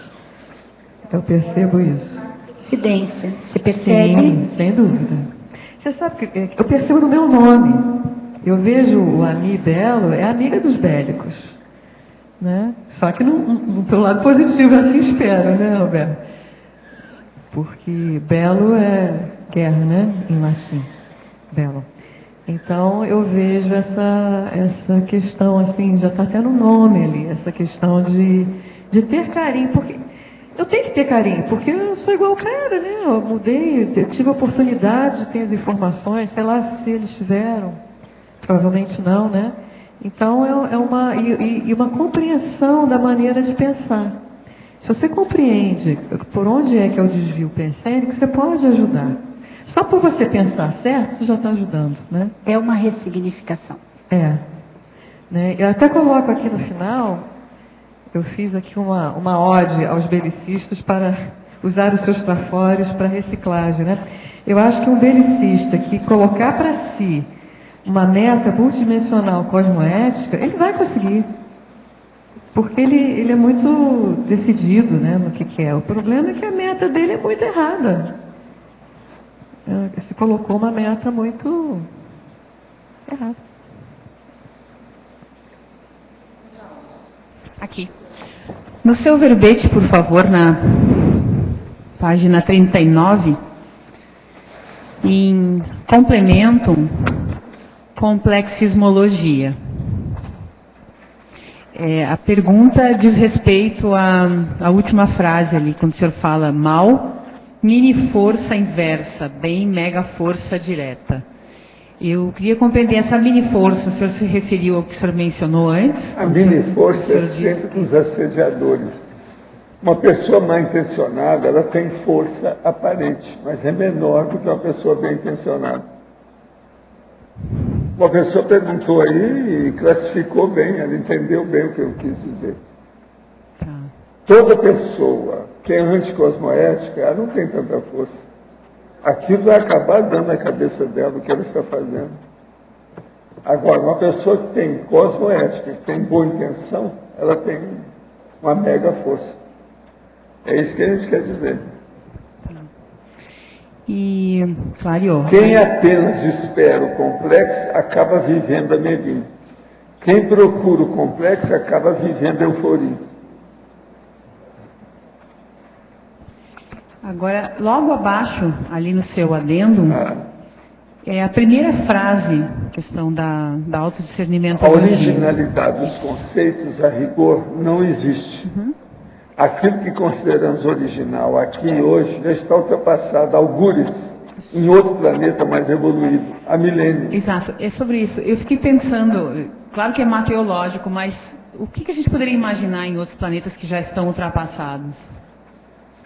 A: Eu percebo isso.
F: Incidência, você percebe?
A: Sim, sem dúvida. Você sabe que eu percebo no meu nome. Eu vejo o Ami Belo, é amiga dos bélicos. Né? Só que pelo lado positivo, assim espero, né, Alberto? Porque belo é guerra, né, em latim. Belo. Então, eu vejo essa questão, assim, já está até no nome ali, essa questão de ter carinho, porque eu tenho que ter carinho, porque eu sou igual o cara, né? Eu mudei, eu tive a oportunidade de ter as informações, sei lá se eles tiveram, provavelmente não, né? Então, é uma compreensão da maneira de pensar. Se você compreende por onde é que é o desvio pensênico, você pode ajudar. Só por você pensar certo, você já está ajudando, né?
F: É uma ressignificação.
A: Né? Eu até coloco aqui no final, eu fiz aqui uma ode aos belicistas para usar os seus trafores para reciclagem, né? Eu acho que um belicista que colocar para si uma meta multidimensional cosmoética, ele vai conseguir. Porque ele é muito decidido, né, no que quer. O problema é que a meta dele é muito errada. Se colocou uma meta muito errada.
K: Aqui. No seu verbete, por favor, na página 39, em complemento, complexismologia. A pergunta diz respeito à última frase ali, quando o senhor fala mal, mini força inversa, bem mega força direta. Eu queria compreender essa mini força, o senhor se referiu ao que o senhor mencionou antes?
B: A mini força é sempre dos assediadores. Uma pessoa mal intencionada, ela tem força aparente, mas é menor do que uma pessoa bem intencionada. Uma pessoa perguntou aí e classificou bem, ela entendeu bem o que eu quis dizer. Toda pessoa que é anticosmoética, ela não tem tanta força. Aquilo vai acabar dando na cabeça dela o que ela está fazendo. Agora, uma pessoa que tem cosmoética, que tem boa intenção, ela tem uma mega força. É isso que a gente quer dizer.
K: E, clareou.
B: Quem apenas espera o complexo, acaba vivendo a melindre. Quem procura o complexo, acaba vivendo a euforia.
K: Agora, logo abaixo, ali no seu adendo, é a primeira frase, questão da autodiscernimento.
B: A originalidade dos conceitos, a rigor, não existe. Aquilo que consideramos original aqui e hoje já está ultrapassado, algures, em outro planeta mais evoluído, há milênios.
K: Exato, é sobre isso. Eu fiquei pensando, claro que é mateológico, mas o que a gente poderia imaginar em outros planetas que já estão ultrapassados?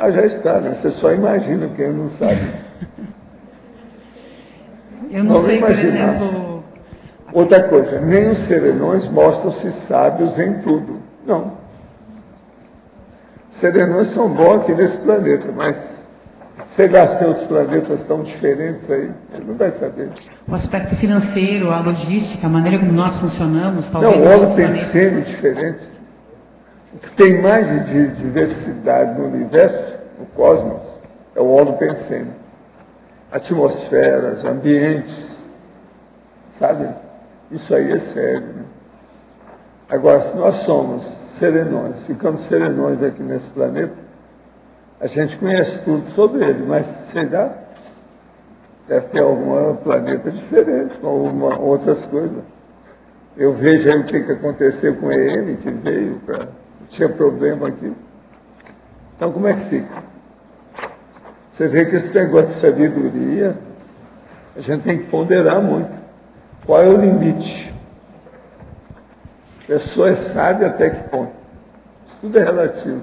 B: Já está, né? Você só imagina, quem não sabe.
K: Eu não sei, por exemplo...
B: Outra coisa, nem os serenões mostram-se sábios em tudo. Não. Serenões são bons aqui nesse planeta, mas sei lá se tem outros planetas tão diferentes aí, ele não vai saber.
K: O aspecto financeiro, a logística, a maneira como nós funcionamos, talvez...
B: Não, o holo pensene diferente. O que tem mais de diversidade no universo, no cosmos, é o holo pensene. Atmosferas, ambientes, sabe? Isso aí é sério. Né? Agora, se nós somos serenões, ficamos serenões aqui nesse planeta, a gente conhece tudo sobre ele, mas sei lá, deve ter algum planeta diferente, com outras coisas. Eu vejo aí o que aconteceu com ele, que veio, tinha problema aqui. Então, como é que fica? Você vê que esse negócio de sabedoria, a gente tem que ponderar muito. Qual é o limite? A pessoa é sábia até que ponto? Isso tudo é relativo.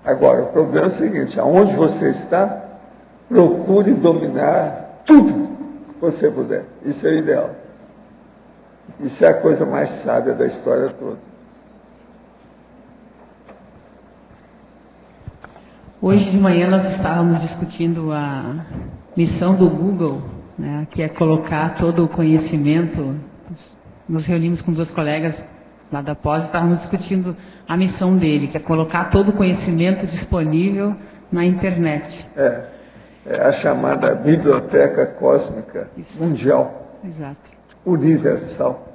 B: Agora, o problema é o seguinte, aonde você está, procure dominar tudo que você puder. Isso é o ideal. Isso é a coisa mais sábia da história toda.
K: Hoje de manhã nós estávamos discutindo a missão do Google, né, que é colocar todo o conhecimento. Nos reunimos com duas colegas lá da pós, estávamos discutindo a missão dele, que é colocar todo o conhecimento disponível na internet.
B: É a chamada biblioteca cósmica mundial.
K: Exato.
B: Universal.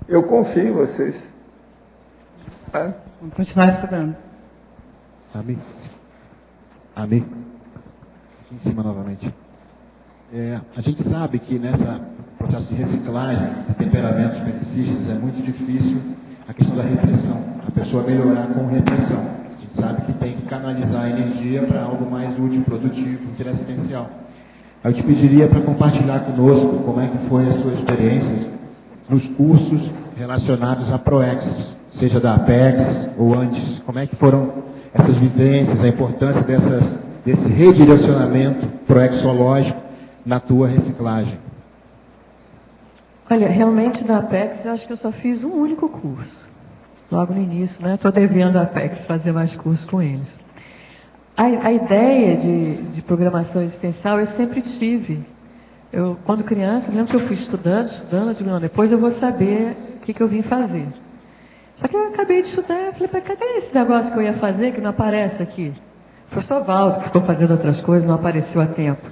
B: Eu confio em vocês. Tá?
K: Vamos continuar estudando.
L: Amém. Amém. Aqui em cima novamente. A gente sabe que nesse processo de reciclagem de temperamentos medicistas é muito difícil a questão da repressão. A pessoa melhorar com repressão. A gente sabe que tem que canalizar a energia para algo mais útil, produtivo, interessencial. Eu te pediria para compartilhar conosco como é que foi as suas experiências nos cursos relacionados a ProEx, seja da Apex ou antes. Como é que foram essas vivências, a importância desse redirecionamento proexológico na tua reciclagem?
A: Olha, realmente da Apex eu acho que eu só fiz um único curso. Logo no início, né? Estou devendo a Apex fazer mais cursos com eles. A ideia de programação existencial eu sempre tive. Eu, quando criança, lembro que eu fui estudando, eu digo, não, depois eu vou saber o que eu vim fazer. Só que eu acabei de estudar, eu falei, cadê esse negócio que eu ia fazer que não aparece aqui? O professor Valdo, que ficou fazendo outras coisas, não apareceu a tempo.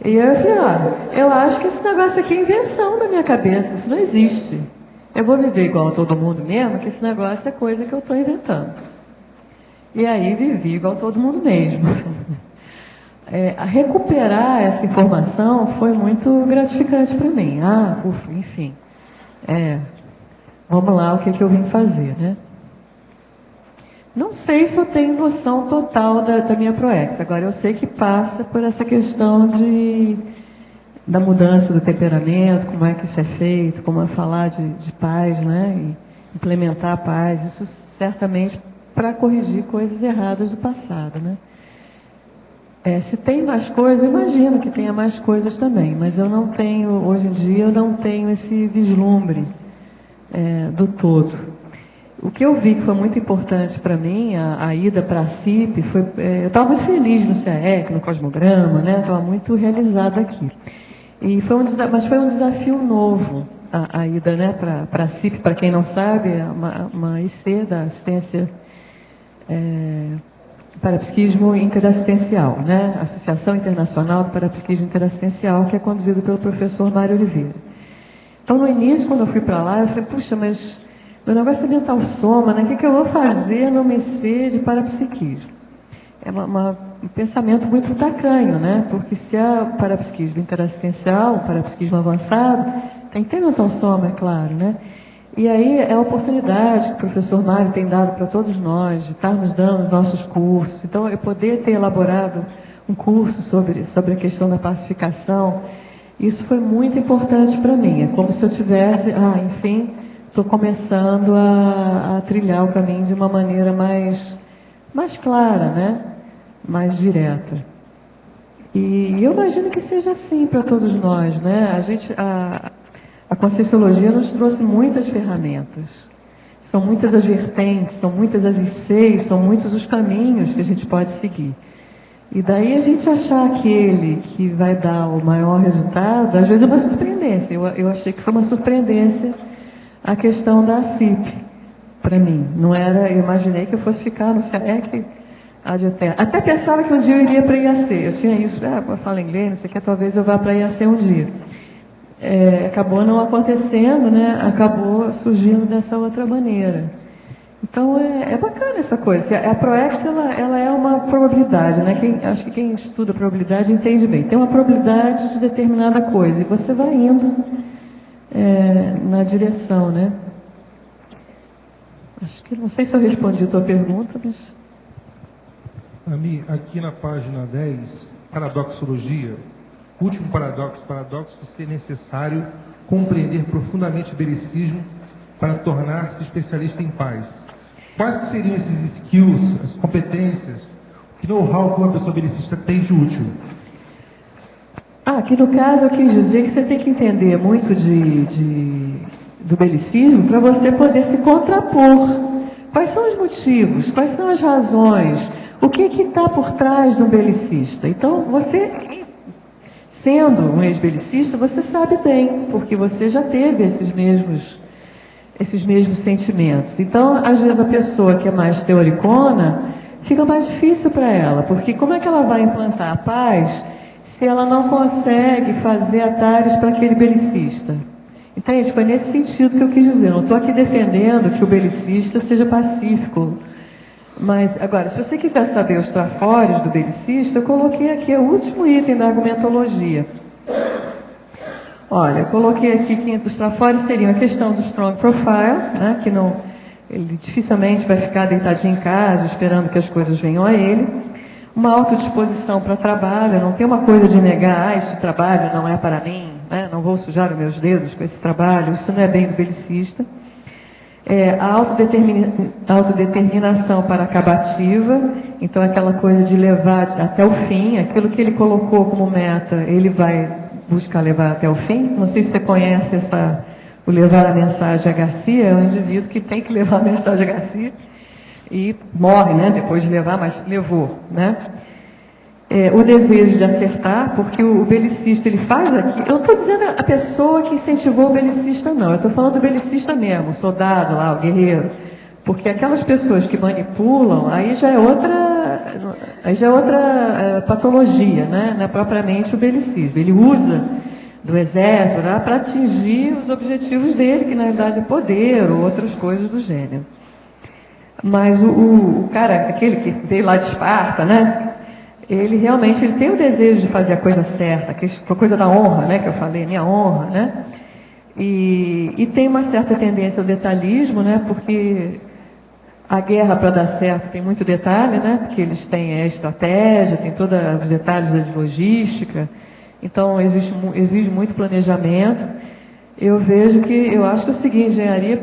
A: E eu falei, eu acho que esse negócio aqui é invenção da minha cabeça, isso não existe. Eu vou viver igual a todo mundo mesmo, que esse negócio é coisa que eu estou inventando. E aí vivi igual a todo mundo mesmo. A recuperar essa informação foi muito gratificante para mim. Enfim. Vamos lá, o que eu vim fazer, né? Não sei se eu tenho noção total da minha proex. Agora, eu sei que passa por essa questão da mudança do temperamento, como é que isso é feito, como é falar de paz, né? E implementar a paz. Isso certamente para corrigir coisas erradas do passado, né? Se tem mais coisas, eu imagino que tenha mais coisas também, mas eu não tenho, hoje em dia, eu não tenho esse vislumbre do todo. O que eu vi que foi muito importante para mim, a ida para a CIP, eu estava muito feliz no CAEC, no Cosmograma, né? Estava muito realizada aqui. Mas foi um desafio novo a ida, né, para a CIP, para quem não sabe, é uma IC da assistência Parapsiquismo Interassistencial, né? Associação Internacional do Parapsiquismo Interassistencial, que é conduzida pelo professor Mário Oliveira. Então, no início, quando eu fui para lá, eu falei, puxa, mas meu negócio é mental soma, né? O que eu vou fazer no IC de parapsiquismo? É um pensamento muito tacanho, né? Porque se é parapsiquismo interassistencial, parapsiquismo avançado, tem que ter mental soma, é claro, né? E aí é a oportunidade que o professor Mário tem dado para todos nós, de estar nos dando nossos cursos. Então, eu poder ter elaborado um curso sobre a questão da pacificação, isso foi muito importante para mim. É como se eu tivesse, enfim, estou começando a trilhar o caminho de uma maneira mais clara, né? Mais direta. E eu imagino que seja assim para todos nós, né? A Conscienciologia nos trouxe muitas ferramentas. São muitas as vertentes, são muitas as ICs, são muitos os caminhos que a gente pode seguir. E daí a gente achar aquele que vai dar o maior resultado, às vezes é uma surpreendência. Eu achei que foi uma surpreendência a questão da CIP, para mim. Não era, eu imaginei que eu fosse ficar no CAEC ad eterno. Até pensava que um dia eu iria para a IAC. Eu tinha isso, eu falo inglês, não sei o que, talvez eu vá para a IAC um dia. Acabou não acontecendo, né? Acabou surgindo dessa outra maneira. Então é bacana essa coisa, que a proex ela é uma probabilidade, né? Acho que quem estuda probabilidade entende bem. Tem uma probabilidade de determinada coisa e você vai indo na direção, né? Acho que não sei se eu respondi a tua pergunta, mas
Q: aqui na página 10, paradoxologia. Último paradoxo de ser necessário compreender profundamente o belicismo para tornar-se especialista em paz. Quais seriam esses skills, as competências, que know-how que uma pessoa belicista tem de útil?
A: Aqui no caso eu quis dizer que você tem que entender muito do belicismo para você poder se contrapor. Quais são os motivos? Quais são as razões? O que está por trás do belicista? Então, você, sendo um ex-belicista, você sabe bem, porque você já teve esses mesmos sentimentos. Então, às vezes, a pessoa que é mais teoricona, fica mais difícil para ela, porque como é que ela vai implantar a paz se ela não consegue fazer atalhos para aquele belicista? Entende? Foi nesse sentido que eu quis dizer. Não estou aqui defendendo que o belicista seja pacífico. Mas, agora, se você quiser saber os trafores do belicista, eu coloquei aqui o último item da argumentologia. Olha, eu coloquei aqui que os trafores seriam a questão do strong profile, né, que ele dificilmente vai ficar deitadinho em casa, esperando que as coisas venham a ele. Uma autodisposição para trabalho, não tem uma coisa de negar, esse trabalho não é para mim, né, não vou sujar os meus dedos com esse trabalho, isso não é bem do belicista. A autodeterminação para acabativa, então aquela coisa de levar até o fim, aquilo que ele colocou como meta, ele vai buscar levar até o fim. Não sei se você conhece o levar a mensagem a Garcia, é um indivíduo que tem que levar a mensagem a Garcia e morre, né, depois de levar, mas levou, né? O desejo de acertar, porque o belicista ele faz aqui, eu não estou dizendo a pessoa que incentivou o belicista, não, eu estou falando do belicista mesmo, o soldado lá, o guerreiro, porque aquelas pessoas que manipulam, aí já é outra patologia, né? Não é propriamente o belicismo, ele usa do exército, né, para atingir os objetivos dele, que na verdade é poder ou outras coisas do gênero. Mas o cara, aquele que veio lá de Esparta, né? Ele realmente tem o desejo de fazer a coisa certa, a coisa da honra, né, que eu falei, minha honra, né? E tem uma certa tendência ao detalhismo, né? Porque A guerra, para dar certo, tem muito detalhe, né? Porque eles têm a estratégia, tem todos os detalhes da logística. Então, exige muito planejamento. Eu acho que eu segui engenharia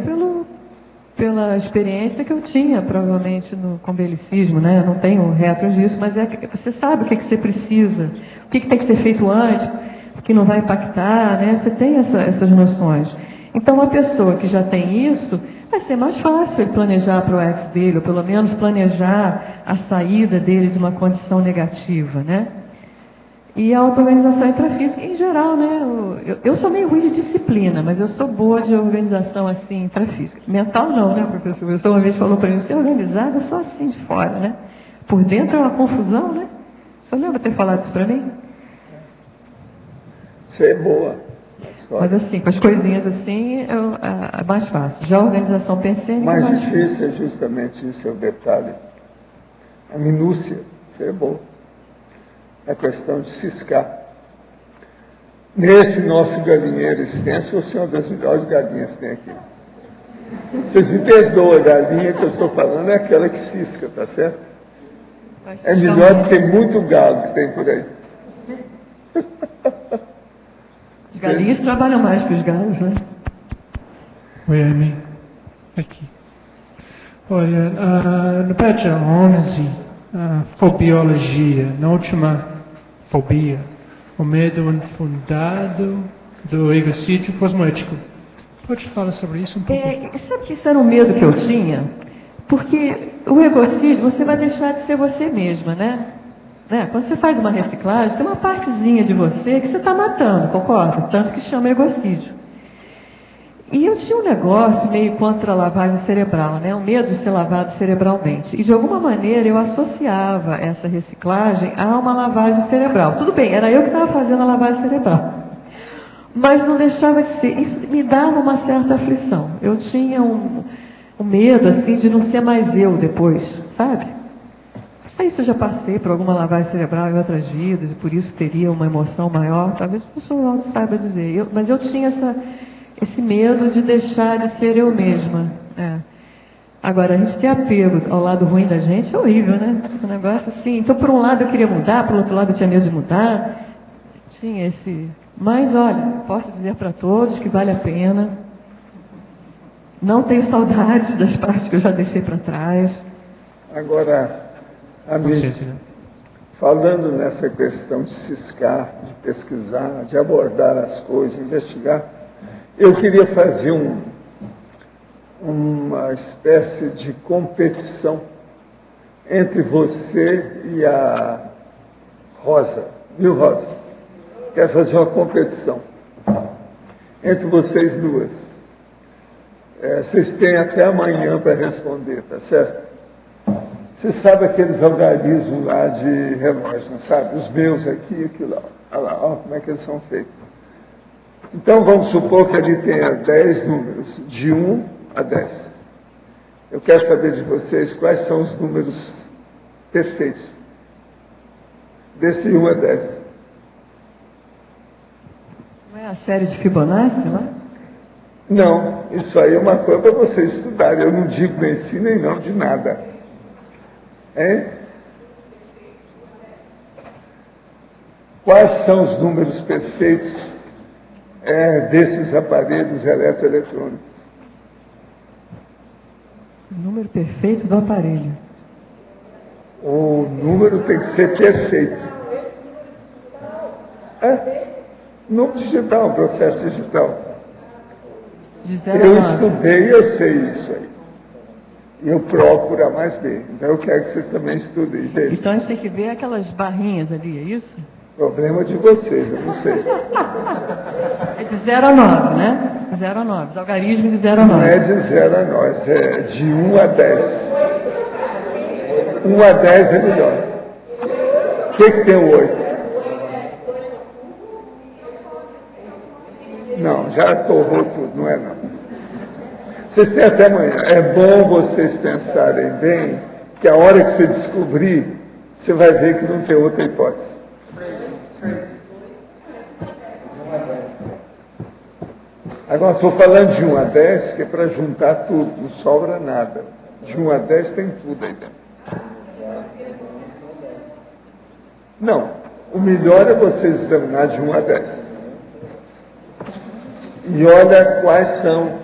A: pela experiência que eu tinha, provavelmente, com belicismo, né? Eu não tenho retro disso, mas você sabe o que você precisa, o que tem que ser feito antes, o que não vai impactar, né? Você tem essas noções. Então, uma pessoa que já tem isso, vai ser mais fácil ele planejar para o ex dele, ou pelo menos planejar a saída dele de uma condição negativa, né? E a auto-organização intrafísica, em geral, né? Eu sou meio ruim de disciplina, mas eu sou boa de organização, assim, intrafísica. Mental não, né, professor? O professor uma vez falou para mim, você é organizado, eu sou assim de fora, né? Por dentro é uma confusão, né? O senhor lembra ter falado isso para mim?
B: Você é boa.
A: Mas assim, com as coisinhas assim, é mais fácil. Já a organização pensênica...
B: Mais difícil é justamente isso, é o detalhe. A minúcia, você é boa. É questão de ciscar. Nesse nosso galinheiro extenso, você é uma das melhores galinhas que tem aqui. Vocês me perdoam, a galinha que eu estou falando é aquela que cisca, tá certo? É melhor do que muito galo que tem por aí.
A: Os galinhas trabalham mais que os galos, né?
R: Oi, Amy. Aqui. Olha, no página 11, fobiologia, na última fobia, o medo infundado do egocídio cosmético. Pode falar sobre isso um pouquinho?
A: Sabe que isso era um medo que eu tinha? Porque o egocídio, você vai deixar de ser você mesma, né? Quando você faz uma reciclagem, tem uma partezinha de você que você está matando, concorda? Tanto que chama egocídio. E eu tinha um negócio meio contra a lavagem cerebral, né? O medo de ser lavado cerebralmente. E de alguma maneira eu associava essa reciclagem a uma lavagem cerebral. Tudo bem, era eu que estava fazendo a lavagem cerebral. Mas não deixava de ser. Isso me dava uma certa aflição. Eu tinha um medo, assim, de não ser mais eu depois, sabe? Não sei se eu já passei por alguma lavagem cerebral em outras vidas, e por isso teria uma emoção maior. Talvez o professor não saiba dizer. Mas eu tinha esse medo de deixar de ser eu mesma. Agora, a gente ter apego ao lado ruim da gente é horrível, né? Um negócio assim. Então, por um lado eu queria mudar, por outro lado eu tinha medo de mudar. Tinha esse... Mas, olha, posso dizer para todos que vale a pena. Não tenho saudades das partes que eu já deixei para trás.
B: Agora, falando nessa questão de ciscar, de pesquisar, de abordar as coisas, investigar, eu queria fazer uma espécie de competição entre você e a Rosa. Viu, Rosa? Quero fazer uma competição entre vocês duas. Vocês têm até amanhã para responder, tá certo? Você sabe aqueles algarismos lá de relógio, não sabe? Os meus aqui e aquilo lá. Olha lá, olha como é que eles são feitos. Então, vamos supor que ali tenha 10 números, de 1 a 10. Eu quero saber de vocês quais são os números perfeitos. Desse 1 a 10.
A: Não é a série de Fibonacci lá?
B: Não, isso aí é uma coisa para vocês estudarem. Eu não digo nem sim, nem não, de nada. Hein? Quais são os números perfeitos desses aparelhos eletroeletrônicos?
A: O número perfeito do aparelho.
B: O número tem que ser perfeito. Número digital, processo digital. Eu estudei, eu sei isso aí. Eu procuro A mais B. Então eu quero que vocês também estudem. Veja.
A: Então a gente tem que ver aquelas barrinhas ali, é isso?
B: Problema de vocês, eu não sei.
A: É de 0 a 9, né? 0 a 9. Os algarismos de 0 a 9.
B: Não é de 0 a 9, é de 1 a 10. 1 a 10 é melhor. O que tem o 8? Não, já torrou tudo, não é não. Vocês têm até amanhã. É bom vocês pensarem bem, que a hora que você descobrir, você vai ver que não tem outra hipótese. Agora, estou falando de 1 a 10, que é para juntar tudo, não sobra nada. De 1 a 10 tem tudo aí dentro. Não, o melhor é vocês examinar de 1 a 10. E olha quais são,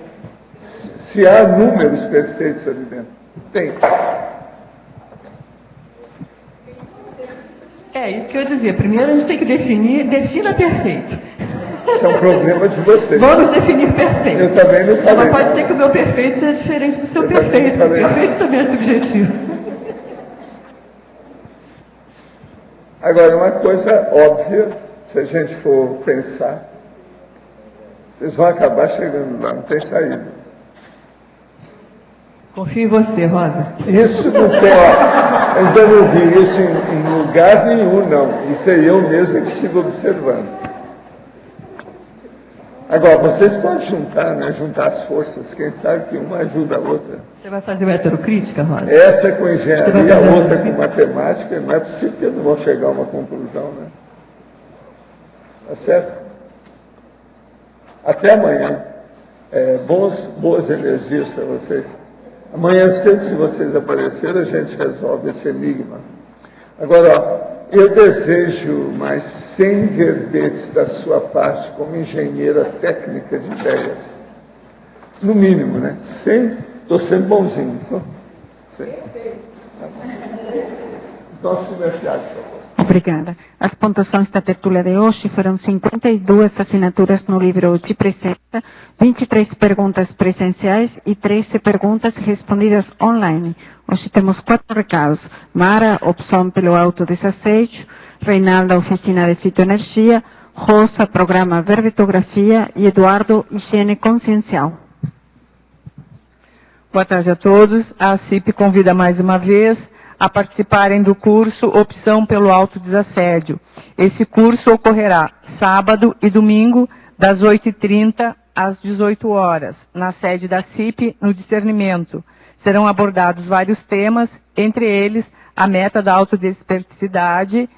B: se há números perfeitos ali dentro. Tem.
K: É isso que eu ia dizer. Primeiro a gente tem que definir, defina perfeito.
B: Isso é um problema de vocês.
K: Vamos definir perfeito.
B: Eu também não falei.
K: Mas pode ser que o meu perfeito seja diferente do seu perfeito. O perfeito também é subjetivo.
B: Agora, uma coisa óbvia, se a gente for pensar, vocês vão acabar chegando lá, não tem saída.
K: Confio em você, Rosa.
B: Isso não tem, ainda não vi isso em lugar nenhum, não. Isso aí eu mesmo que estive observando. Agora, vocês podem juntar, né? Juntar as forças, quem sabe que uma ajuda a outra.
K: Você vai fazer o heterocrítica, Rosa?
B: Essa com engenharia, a outra com matemática, não é possível que eu não vou chegar a uma conclusão, né? Tá certo? Até amanhã. Boas energias para vocês. Amanhã cedo, se vocês aparecerem, a gente resolve esse enigma. Agora, ó, eu desejo mais 100 verbetes da sua parte como engenheira técnica de ideias. No mínimo, né? 100, estou sendo bonzinho. 100. Nossos comerciais, por favor.
S: Obrigada. As pontuações da tertúlia de hoje foram 52 assinaturas no livro Hoje Presenta, 23 perguntas presenciais e 13 perguntas respondidas online. Hoje temos 4 recados. Mara, opção pelo autodesassédio. Reinalda, oficina de fitoenergia. Rosa, programa Verbetografia. E Eduardo, higiene consciencial.
I: Boa tarde a todos. A CIP convida mais uma vez a participarem do curso Opção pelo Autodesassédio. Esse curso ocorrerá sábado e domingo, das 8h30 às 18 horas, na sede da CIP, no Discernimento. Serão abordados vários temas, entre eles a meta da autodesperticidade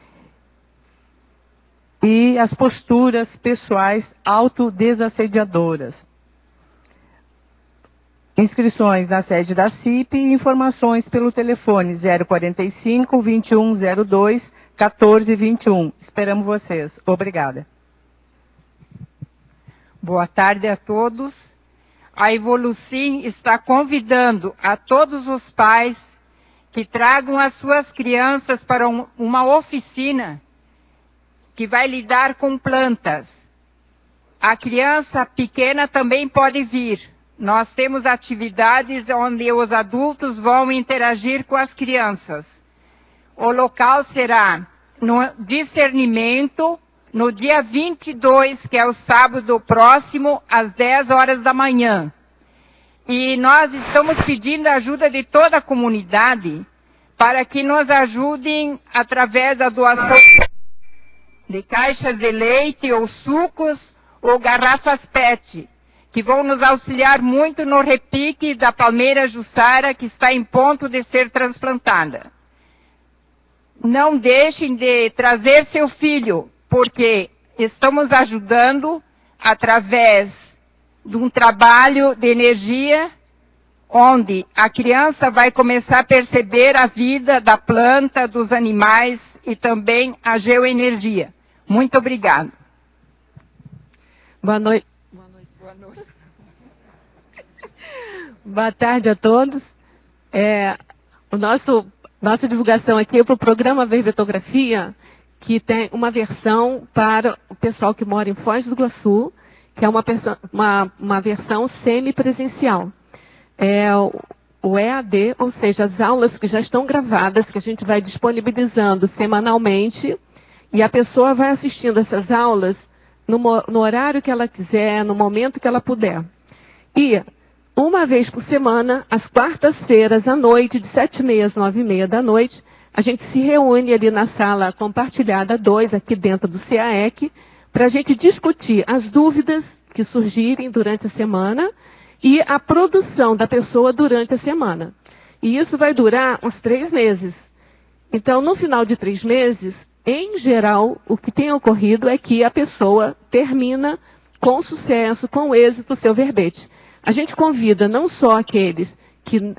I: e as posturas pessoais autodesassediadoras. Inscrições na sede da CIP e informações pelo telefone 045 2102 1421. Esperamos vocês. Obrigada.
T: Boa tarde a todos. A Evolucim está convidando a todos os pais que tragam as suas crianças para uma oficina que vai lidar com plantas. A criança pequena também pode vir. Nós temos atividades onde os adultos vão interagir com as crianças. O local será no Discernimento, no dia 22, que é o sábado próximo, às 10 horas da manhã. E nós estamos pedindo a ajuda de toda a comunidade para que nos ajudem através da doação de caixas de leite ou sucos ou garrafas PET, que vão nos auxiliar muito no repique da palmeira Jussara, que está em ponto de ser transplantada. Não deixem de trazer seu filho, porque estamos ajudando através de um trabalho de energia, onde a criança vai começar a perceber a vida da planta, dos animais e também a geoenergia. Muito obrigado.
U: Boa noite. Boa tarde a todos. Nossa divulgação aqui é para o programa Verbetografia, que tem uma versão para o pessoal que mora em Foz do Iguaçu, que é uma versão semipresencial. O EAD, ou seja, as aulas que já estão gravadas, que a gente vai disponibilizando semanalmente, e a pessoa vai assistindo essas aulas no horário que ela quiser, no momento que ela puder. E uma vez por semana, às quartas-feiras à noite, de 7h30 às 9h30 da noite, a gente se reúne ali na sala compartilhada 2, aqui dentro do CAEC, para a gente discutir as dúvidas que surgirem durante a semana e a produção da pessoa durante a semana. E isso vai durar uns 3 meses. Então, no final de 3 meses, em geral, o que tem ocorrido é que a pessoa termina com sucesso, com êxito, o seu verbete. A gente convida não só aqueles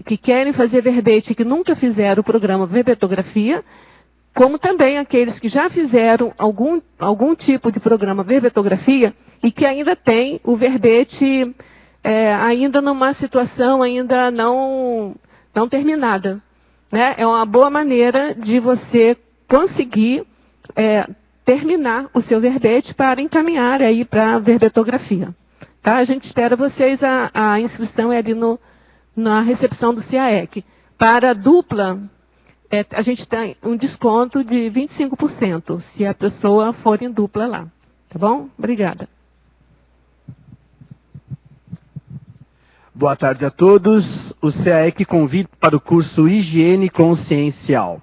U: que querem fazer verbete e que nunca fizeram o programa verbetografia, como também aqueles que já fizeram algum tipo de programa verbetografia e que ainda tem o verbete ainda numa situação ainda não terminada. Né? É uma boa maneira de você conseguir terminar o seu verbete para encaminhar aí para a verbetografia. Tá? A gente espera vocês, a inscrição é ali na recepção do CAEC. Para a dupla, a gente tem um desconto de 25%, se a pessoa for em dupla lá. Tá bom? Obrigada.
C: Boa tarde a todos. O CAEC convida para o curso Higiene Consciencial.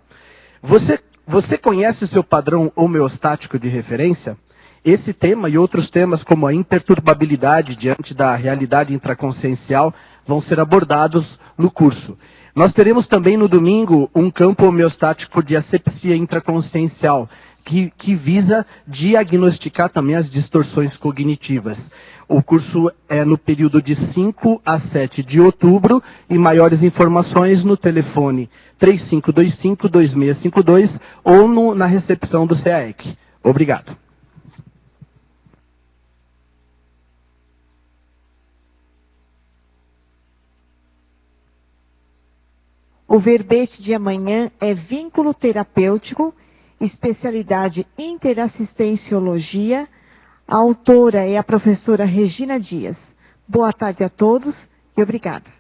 C: Você conhece o seu padrão homeostático de referência? Esse tema e outros temas como a imperturbabilidade diante da realidade intraconsciencial vão ser abordados no curso. Nós teremos também no domingo um campo homeostático de asepsia intraconsciencial, que visa diagnosticar também as distorções cognitivas. O curso é no período de 5 a 7 de outubro e maiores informações no telefone 3525-2652 ou na recepção do CAEC. Obrigado.
V: O verbete de amanhã é vínculo terapêutico, especialidade interassistenciologia. A autora é a professora Regina Dias. Boa tarde a todos e obrigada.